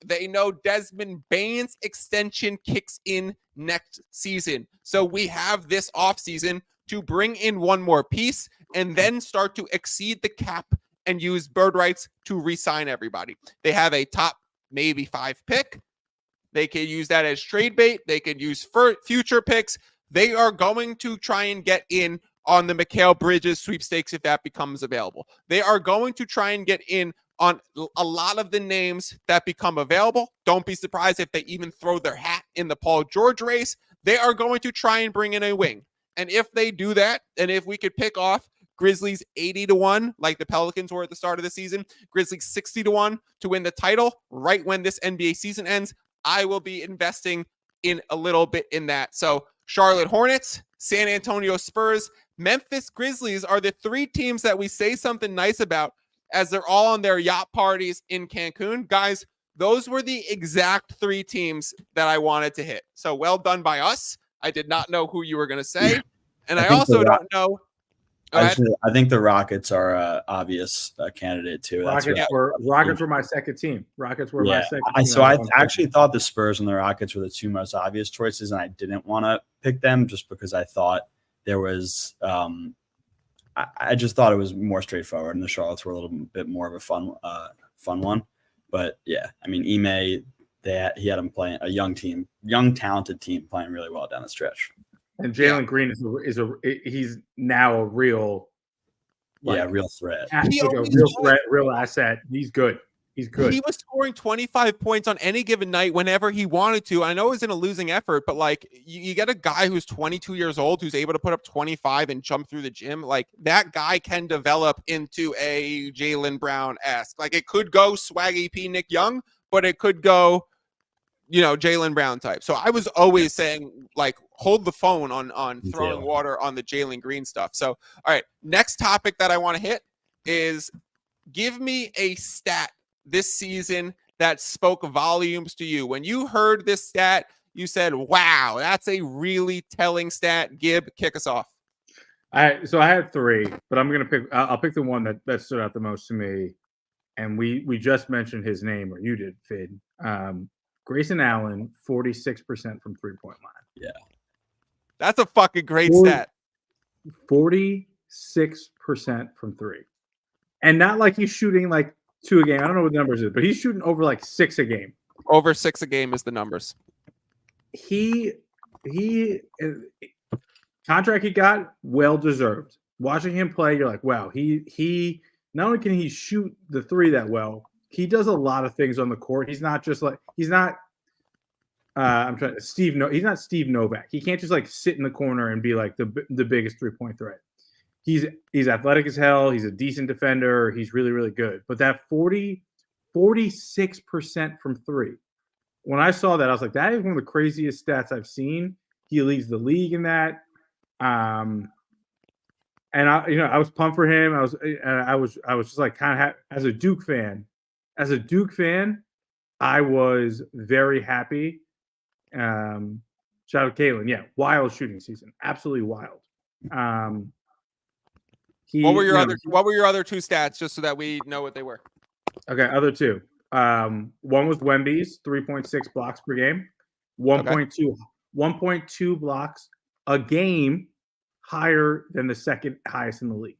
They know Desmond Bane's extension kicks in next season. So we have this offseason to bring in one more piece and then start to exceed the cap and use bird rights to re-sign everybody. They have a top maybe 5 pick. They can use that as trade bait. They can use future picks. They are going to try and get in on the Mikal Bridges sweepstakes if that becomes available. They are going to try and get in on a lot of the names that become available. Don't be surprised if they even throw their hat in the Paul George race. They are going to try and bring in a wing. And if they do that, and if we could pick off Grizzlies 80-1, like the Pelicans were at the start of the season, Grizzlies 60-1 to win the title right when this NBA season ends, I will be investing in a little bit in that. So Charlotte Hornets, San Antonio Spurs, Memphis Grizzlies are the 3 teams that we say something nice about as they're all on their yacht parties in Cancun. Guys, those were the exact 3 teams that I wanted to hit. So well done by us. I did not know who you were going to say. And I also don't know. I think the Rockets are an obvious candidate too. Rockets were my second team. Rockets were my second team. So I actually thought the Spurs and the Rockets were the 2 most obvious choices, and I didn't want to pick them just because I thought there was I just thought it was more straightforward, and the Charlottes were a little bit more of a fun one. But yeah, I mean, Ime, he had him playing a young talented team playing really well down the stretch. And Jalen Green he's now a real, real threat. Real asset. He's good. He's good. He was scoring 25 points on any given night whenever he wanted to. I know it was in a losing effort, but like you get a guy who's 22 years old who's able to put up 25 and jump through the gym. Like that guy can develop into a Jaylen Brown-esque. Like it could go Swaggy P Nick Young, but it could go, Jaylen Brown type. So I was always saying like hold the phone on throwing water on the Jalen Green stuff. So all right, next topic that I want to hit is give me a stat this season that spoke volumes to you. When you heard this stat, you said, wow, that's a really telling stat. Gib, kick us off. So I had 3, but I'll pick the one that stood out the most to me. And we just mentioned his name, or you did, Fid. Grayson Allen, 46% from 3-point line. Yeah. That's a fucking great stat. 46% from 3. And not like he's shooting like 2 a game. I don't know what the numbers is, but he's shooting over like 6 a game. Over 6 a game is the numbers. He contract he got, well deserved. Watching him play, you're like, wow, he not only can he shoot the 3 that well, he does a lot of things on the court. He's not just like he's not Steve Novak. He can't just like sit in the corner and be like the biggest 3-point threat. He's athletic as hell. He's a decent defender. He's really, really good. But that 46% from 3. When I saw that, I was like, that is one of the craziest stats I've seen. He leads the league in that. And I was pumped for him. I was just like kind of as a Duke fan. As a Duke fan, I was very happy. Shout out Kalen. Yeah, wild shooting season. Absolutely wild. What were your other 2 stats, just so that we know what they were? Okay, other 2. One was Wemby's 3.6 blocks per game, 1.2 blocks a game, higher than the second highest in the league.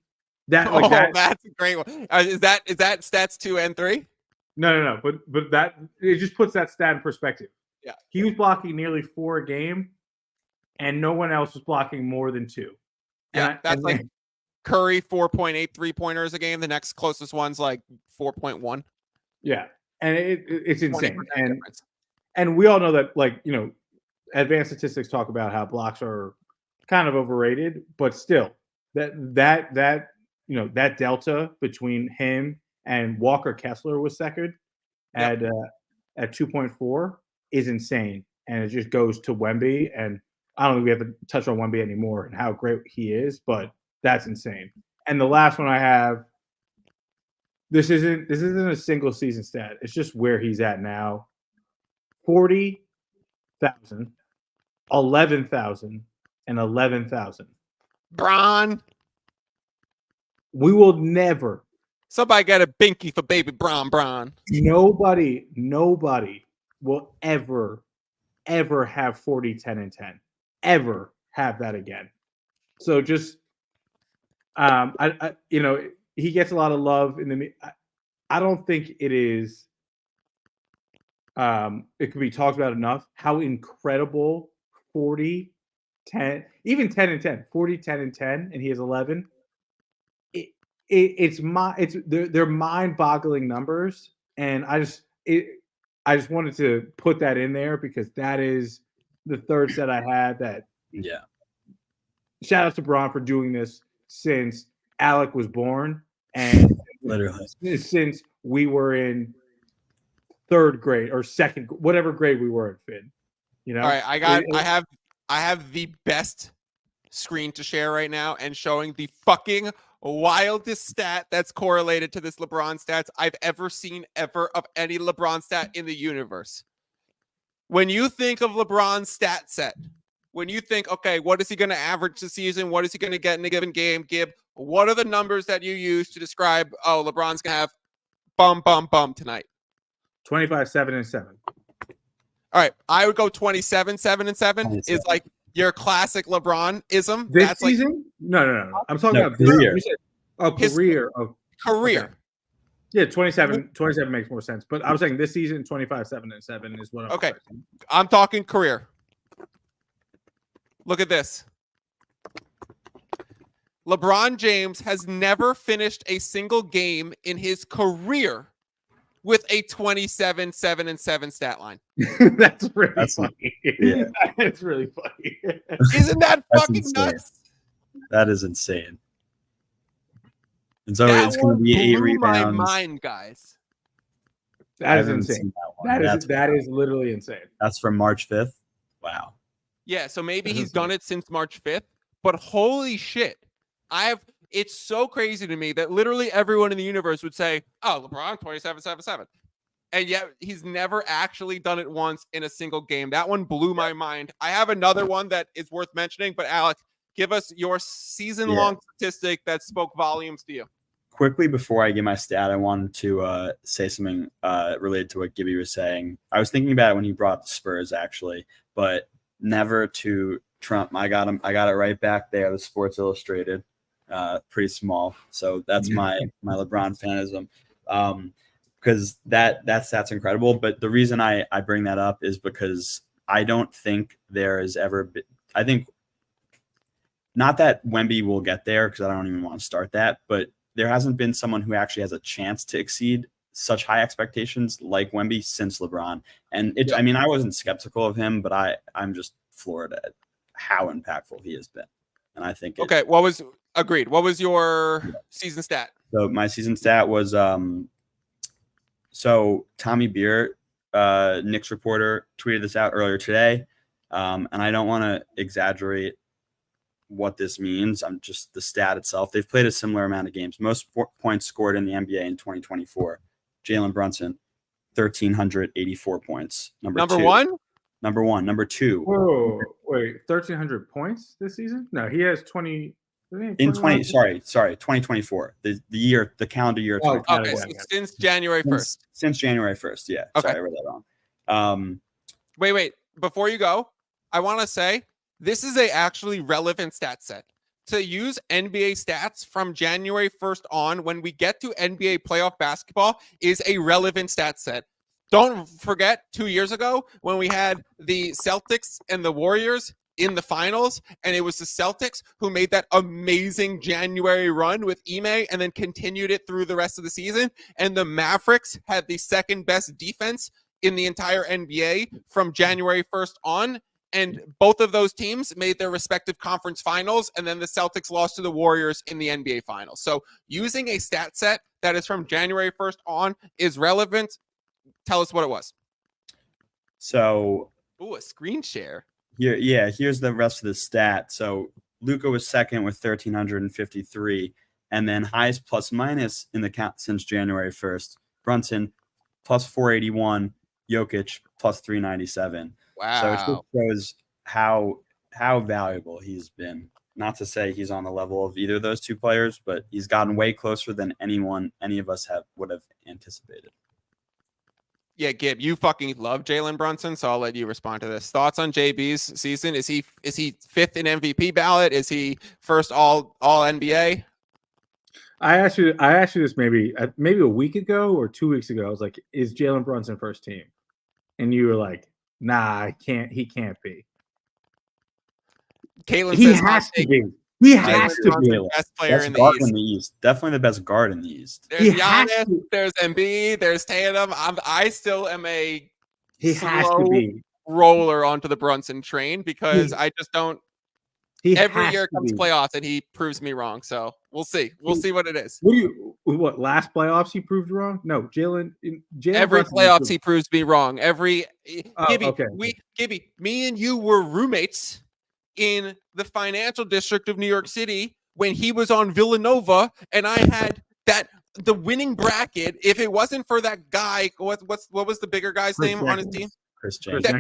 That's a great one. Is that stats 2 and 3? No. But that it just puts that stat in perspective. Yeah, he was blocking nearly 4 a game, and no one else was blocking more than 2. Yeah, that's like Curry 4.8 3-pointers a game. The next closest one's like 4.1. Yeah, and it's insane. And we all know that, like, advanced statistics talk about how blocks are kind of overrated, but still, that delta between him and Walker Kessler was second at 2.4 is insane, and it just goes to Wemby. And I don't think we have to touch on Wemby anymore and how great he is, but that's insane. And the last one I have, this isn't a single season stat. It's just where he's at now. 40,000, 11,000, and 11,000. Bron. We will never. Somebody get a binky for baby Bron. Nobody will ever have 40, 10, and 10. Ever have that again. So just, he gets a lot of love in the. I don't think it is. It could be talked about enough how incredible 40, 10, even 10 and 10, 40, 10 and 10, and he has 11. They're mind-boggling numbers, and I just wanted to put that in there because that is the third set I had. That shout out to Bron for doing this since Alec was born, and literally since we were in 3rd grade or 2nd, whatever grade we were in, Finn. All right, I have the best screen to share right now, and showing the fucking wildest stat that's correlated to this LeBron stats I've ever seen of any LeBron stat in the universe. When you think of LeBron's stat set, when you think, okay, what is he going to average this season? What is he going to get in a given game? Gib, what are the numbers that you use to describe, LeBron's going to have bum tonight? 25, 7, and 7. All right, I would go 27, 7, and 7 is like your classic LeBron-ism. This That's season? No. I'm talking about career. Career. Career. Okay. Yeah, 27 makes more sense. But I was saying this season, 25, 7, and 7 is what I'm expecting. I'm talking career. Look at this. LeBron James has never finished a single game in his career with a 27, 7, and 7 stat line. That's really funny. Yeah. That's really funny. Isn't that That's fucking insane. nuts? That is insane. And so That it's going to one be 8 blew my rebounds. mind, guys. I That is haven't insane. seen that one. That is literally insane. That's from March 5th. Wow. Yeah, so maybe That's he's done it since March 5th, but holy shit. It's so crazy to me that literally everyone in the universe would say, oh, LeBron 27-7-7. And yet he's never actually done it once in a single game. That one blew my mind. I have another one that is worth mentioning, but Alec, give us your season-long statistic that spoke volumes to you. Quickly before I give my stat, I wanted to say something related to what Gibby was saying. I was thinking about it when he brought the Spurs, actually, but never to Trump. I got him. I got it right back there. The Sports Illustrated, pretty small. So that's my LeBron fanism, because that stat's incredible. But the reason I bring that up is because I don't think there has ever been. I think not that Wemby will get there, because I don't even want to start that, but there hasn't been someone who actually has a chance to exceed such high expectations like Wemby since LeBron. And I mean, I wasn't skeptical of him, but I'm just floored at how impactful he has been. And I think okay, agreed. What was your season stat? So my season stat was so Tommy Beer, Knicks reporter, tweeted this out earlier today. And I don't want to exaggerate what this means. I'm just the stat itself. They've played a similar amount of games. Most points scored in the NBA in 2024. Jalen Brunson, 1,384 points. Number two. Number one. Number two. Whoa, wait, 1,300 points this season? No, he has 20. In 2024. The calendar year. Oh, okay, so since January 1st. Since January 1st, yeah. Okay. Sorry, I read that wrong. Wait. Before you go, I want to say this is a actually relevant stat set. To use NBA stats from January 1st on when we get to NBA playoff basketball is a relevant stat set. Don't forget 2 years ago when we had the Celtics and the Warriors in the finals, and it was the Celtics who made that amazing January run with Ime and then continued it through the rest of the season. And the Mavericks had the second best defense in the entire NBA from January 1st on. And both of those teams made their respective conference finals, and then the Celtics lost to the Warriors in the NBA finals. So using a stat set that is from January 1st on is relevant. Tell us what it was. So, a screen share. Here's the rest of the stat. So Luka was second with 1,353, and then highest plus minus in the count since January 1st. Brunson plus 481, Jokic plus 397. Wow. So it just shows how valuable he's been. Not to say he's on the level of either of those two players, but he's gotten way closer than any of us would have anticipated. Yeah, Gib, you fucking love Jalen Brunson, so I'll let you respond to this. Thoughts on JB's season? Is he fifth in MVP ballot? Is he first all NBA? I asked you this maybe a week ago or 2 weeks ago. I was like, "Is Jalen Brunson first team?" And you were like, "Nah, he can't be." Caitlin he says has to be. He has to be the best player best in the guard East. in the East. Definitely the best guard in the East. There's Giannis, there's Embiid, there's Tatum. I still am a slow roller onto the Brunson train because I just don't. Every year comes playoffs and he proves me wrong. So we'll see. We'll see what it is. What last playoffs he proved wrong? No, Jalen. Every playoffs he proves me wrong. Gibby, okay. Gibby, me and you were roommates in the financial district of New York City when he was on Villanova, and I had the winning bracket. If it wasn't for that guy, what was the bigger guy's name on his team?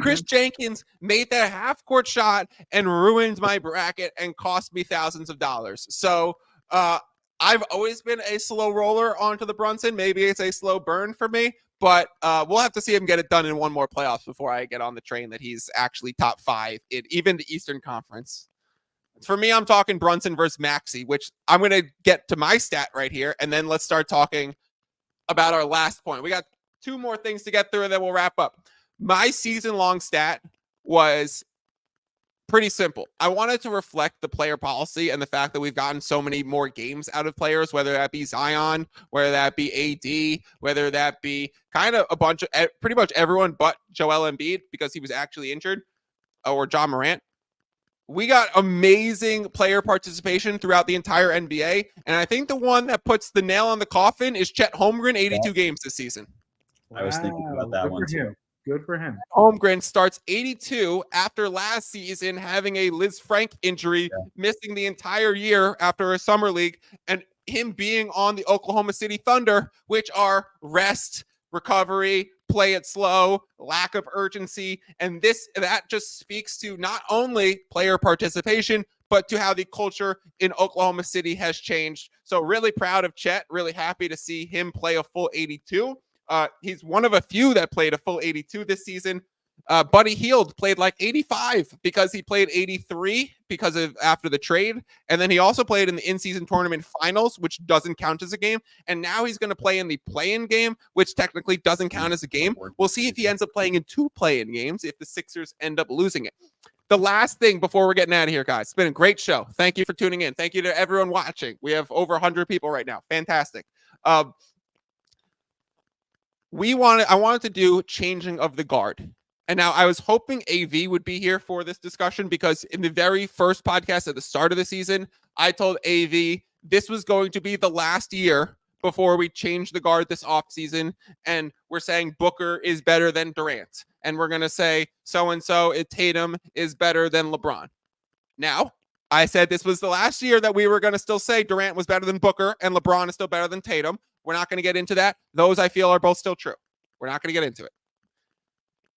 Chris Jenkins made that half-court shot and ruined my bracket and cost me thousands of dollars. So I've always been a slow roller onto the Brunson. Maybe it's a slow burn for me, but we'll have to see him get it done in one more playoffs before I get on the train that he's actually top 5 in even the Eastern Conference. For me, I'm talking Brunson versus Maxey, which I'm going to get to my stat right here, and then let's start talking about our last point. We got 2 more things to get through, and then we'll wrap up. My season-long stat was pretty simple. I wanted to reflect the player policy and the fact that we've gotten so many more games out of players, whether that be Zion, whether that be AD, whether that be kind of a bunch of pretty much everyone but Joel Embiid because he was actually injured, or John Morant. We got amazing player participation throughout the entire NBA. And I think the one that puts the nail on the coffin is Chet Holmgren, 82 games this season. I was thinking about that one too. Good for him. Holmgren starts 82 after last season having a Liz Frank injury, missing the entire year after a summer league, and him being on the Oklahoma City Thunder, which are rest, recovery, play it slow, lack of urgency. And that just speaks to not only player participation, but to how the culture in Oklahoma City has changed. So really proud of Chet, really happy to see him play a full 82. He's one of a few that played a full 82 this season. Buddy Hield played like 85 because he played 83 because of after the trade. And then he also played in the in-season tournament finals, which doesn't count as a game. And now he's going to play in the play-in game, which technically doesn't count as a game. We'll see if he ends up playing in 2 play-in games if the Sixers end up losing it. The last thing before we're getting out of here, guys, it's been a great show. Thank you for tuning in. Thank you to everyone watching. We have over 100 people right now. Fantastic. I wanted to do changing of the guard. And now I was hoping AV would be here for this discussion because in the very first podcast at the start of the season, I told AV this was going to be the last year before we change the guard this offseason. And we're saying Booker is better than Durant. And we're going to say so-and-so Tatum is better than LeBron. Now, I said this was the last year that we were going to still say Durant was better than Booker and LeBron is still better than Tatum. We're not going to get into that. Those I feel are both still true. We're not going to get into it.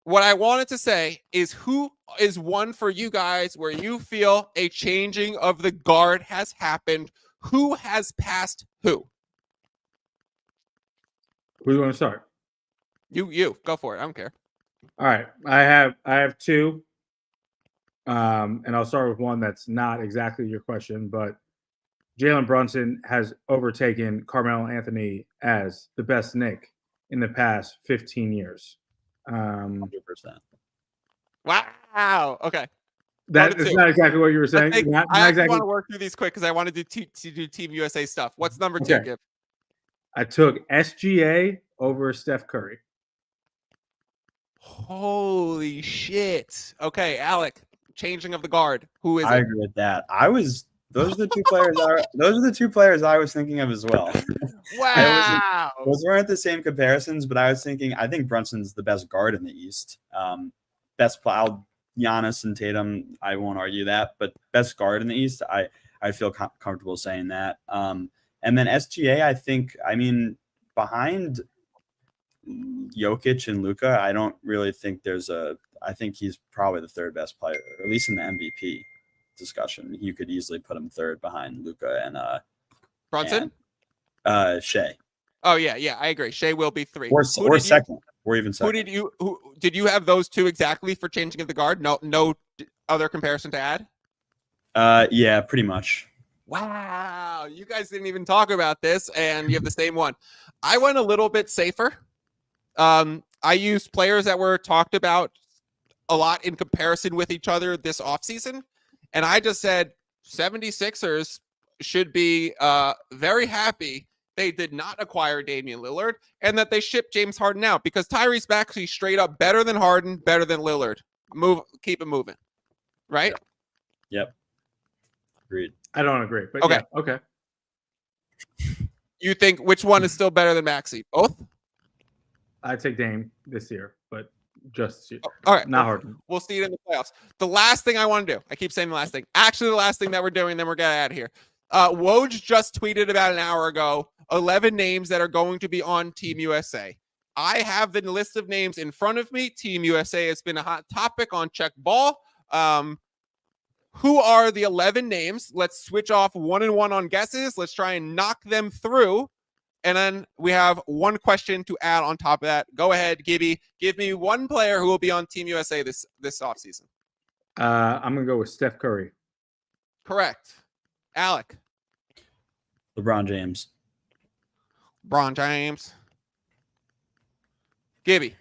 What I wanted to say is who is one for you guys where you feel a changing of the guard has happened? Who has passed who? Who do you want to start? You go for it. I don't care. All right. I have 2. And I'll start with one that's not exactly your question, but Jalen Brunson has overtaken Carmelo Anthony as the best Knick in the past 15 years. 100%. Wow. Okay. That is not exactly what you were saying. I exactly want to work through these quick because I wanted to do Team USA stuff. What's number 2, Gib? I took SGA over Steph Curry. Holy shit. Okay, Alec, changing of the guard. Who is it? I agree with that. Those are the 2 players. Those are the 2 players I was thinking of as well. Wow. Those weren't the same comparisons, but I was thinking I think Brunson's the best guard in the East. Best Giannis and Tatum. I won't argue that, but best guard in the East. I feel comfortable saying that. And then SGA, I think. I mean, behind Jokic and Luka, I don't really think I think he's probably the 3rd best player, or at least in the MVP discussion. You could easily put him 3rd behind Luka and Brunson? Shea. Oh yeah, I agree. Shea will be 3. Or second. Or even second. Who did you have those 2 exactly for changing of the guard? No other comparison to add? Yeah, pretty much. Wow, you guys didn't even talk about this, and you have the same one. I went a little bit safer. I used players that were talked about a lot in comparison with each other this offseason, and I just said 76ers should be very happy they did not acquire Damian Lillard and that they shipped James Harden out because Tyrese Maxey straight up better than Harden, better than Lillard. Keep it moving, right? Yep. Agreed. I don't agree, but okay. Yeah, okay. You think which one is still better than Maxey? Both? I'd take Dame this year, but just this year. All right. Not Harden. We'll see it in the playoffs. The last thing I want to do, I keep saying the last thing. Actually, the last thing that we're doing, then we're getting out of here. Woj just tweeted about an hour ago 11 names that are going to be on Team USA. I have the list of names in front of me. Team USA has been a hot topic on Check Ball. Who are the 11 names? Let's switch off 1 and 1 on guesses. Let's try and knock them through. And then we have one question to add on top of that. Go ahead, Gibby. Give me one player who will be on Team USA this offseason. I'm going to go with Steph Curry. Correct. Alec. LeBron James. LeBron James. Gibby.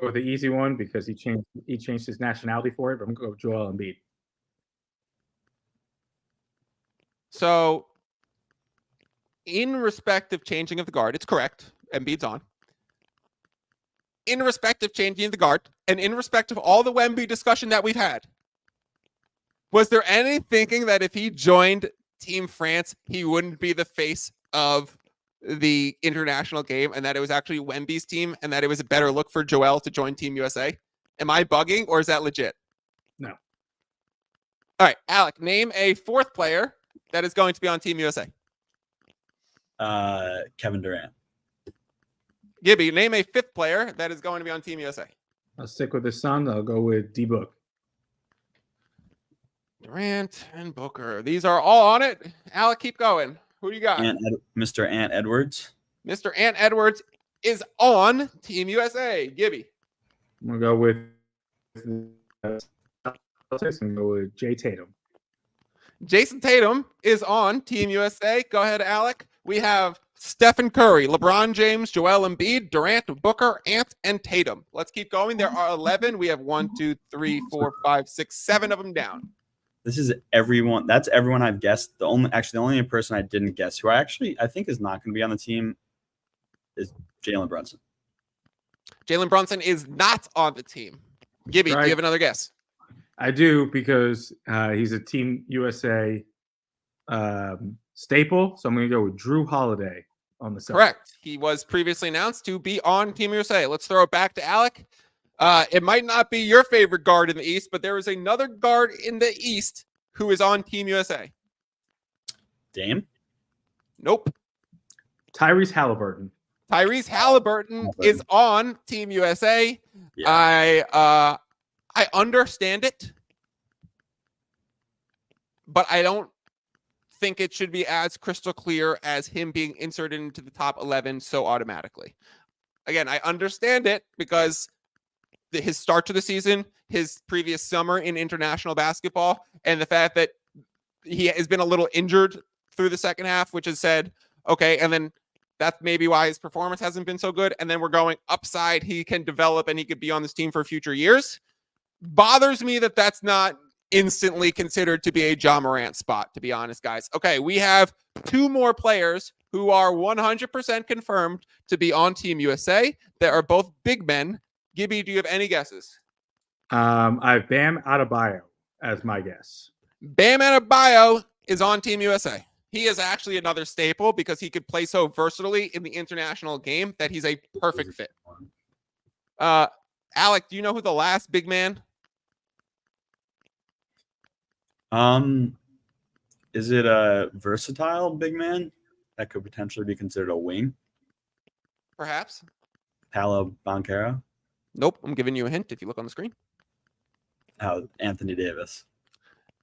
With the easy one because he changed his nationality for it, but I'm going to go with Joel Embiid. So, in respect of changing of the guard, it's correct. Embiid's on. In respect of changing the guard, and in respect of all the Wemby discussion that we've had, was there any thinking that if he joined Team France, he wouldn't be the face of the international game, and that it was actually Wemby's team, and that it was a better look for Joel to join Team USA? Am I bugging, or is that legit? No. All right, Alec, name a fourth player that is going to be on Team USA. Kevin Durant. Gibby, name a fifth player that is going to be on Team USA. I'll stick with the son. I'll go with D-Book. Durant and Booker. These are all on it. Alec, keep going. Who do you got? Mr. Ant Edwards. Mr. Ant Edwards is on Team USA. Gibby. I'm going to go with and go with Jay Tatum. Jason Tatum is on Team USA. Go ahead, Alec. We have Stephen Curry, LeBron James, Joel Embiid, Durant, Booker, Ant, and Tatum. Let's keep going. There are 11. We have 1, 2, 3, 4, 5, 6, 7 of them down. This is everyone. That's everyone I've guessed. The only person I didn't guess, who I think is not going to be on the team, is Jalen Brunson. Jalen Brunson is not on the team. Gibby, do you have another guess? I do, because he's a Team USA staple. So I'm going to go with Drew Holiday on the side. Correct. He was previously announced to be on Team USA. Let's throw it back to Alec. It might not be your favorite guard in the East, but there is another guard in the East who is on Team USA. Dame? Nope. Tyrese Halliburton. Tyrese Halliburton is on Team USA. Yeah. I understand it, but I don't think it should be as crystal clear as him being inserted into the top 11 so automatically. Again, I understand it because his start to the season, his previous summer in international basketball, and the fact that he has been a little injured through the second half, which has said, okay, and then that's maybe why his performance hasn't been so good. And then we're going upside. He can develop and he could be on this team for future years. Bothers me that that's not instantly considered to be a Ja Morant spot, to be honest, guys. Okay, we have two more players who are 100% confirmed to be on Team USA that are both big men. Gibby, do you have any guesses? I have Bam Adebayo as my guess. Bam Adebayo is on Team USA. He is actually another staple because he could play so versatilely in the international game that he's a perfect fit. Alec, do you know who the last big man? Is it a versatile big man that could potentially be considered a wing? Perhaps. Paolo Banchero? Nope. I'm giving you a hint if you look on the screen. Anthony Davis.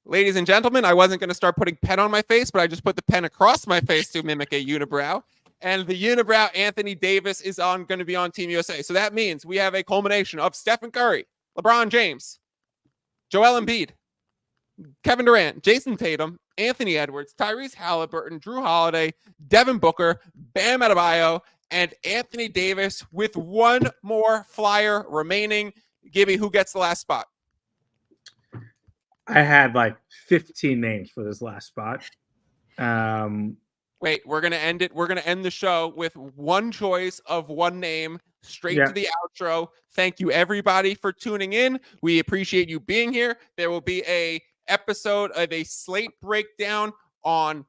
Ladies and gentlemen, I wasn't going to start putting pen on my face, but I just put the pen across my face to mimic a unibrow. And the unibrow Anthony Davis is going to be on Team USA. So that means we have a culmination of Stephen Curry, LeBron James, Joel Embiid, Kevin Durant, Jason Tatum, Anthony Edwards, Tyrese Halliburton, Drew Holiday, Devin Booker, Bam Adebayo, and Anthony Davis with one more flyer remaining. Gibby, who gets the last spot? I had like 15 names for this last spot. Wait, we're going to end it. We're going to end the show with one choice of one name straight to the outro. Thank you, everybody, for tuning in. We appreciate you being here. There will be a episode of a slate breakdown on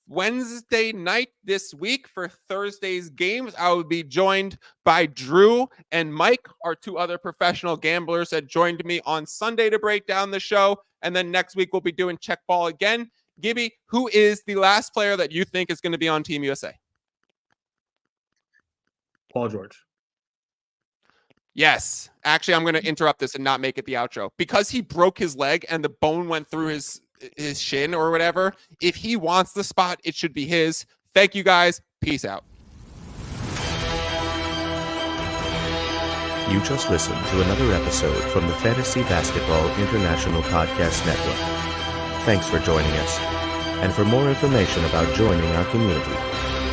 Wednesday night this week for Thursday's games. I will be joined by Drew and Mike, our two other professional gamblers that joined me on Sunday to break down the show. And then next week we'll be doing check ball again. Gibby, who is the last player that you think is going to be on Team USA? Paul George. Yes. Actually, I'm going to interrupt this and not make it the outro. Because he broke his leg and the bone went through his shin or whatever, if he wants the spot, it should be his. Thank you, guys. Peace out. You just listened to another episode from the Fantasy Basketball International Podcast Network. Thanks for joining us. And for more information about joining our community,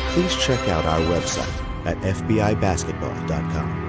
please check out our website at fbibasketball.com.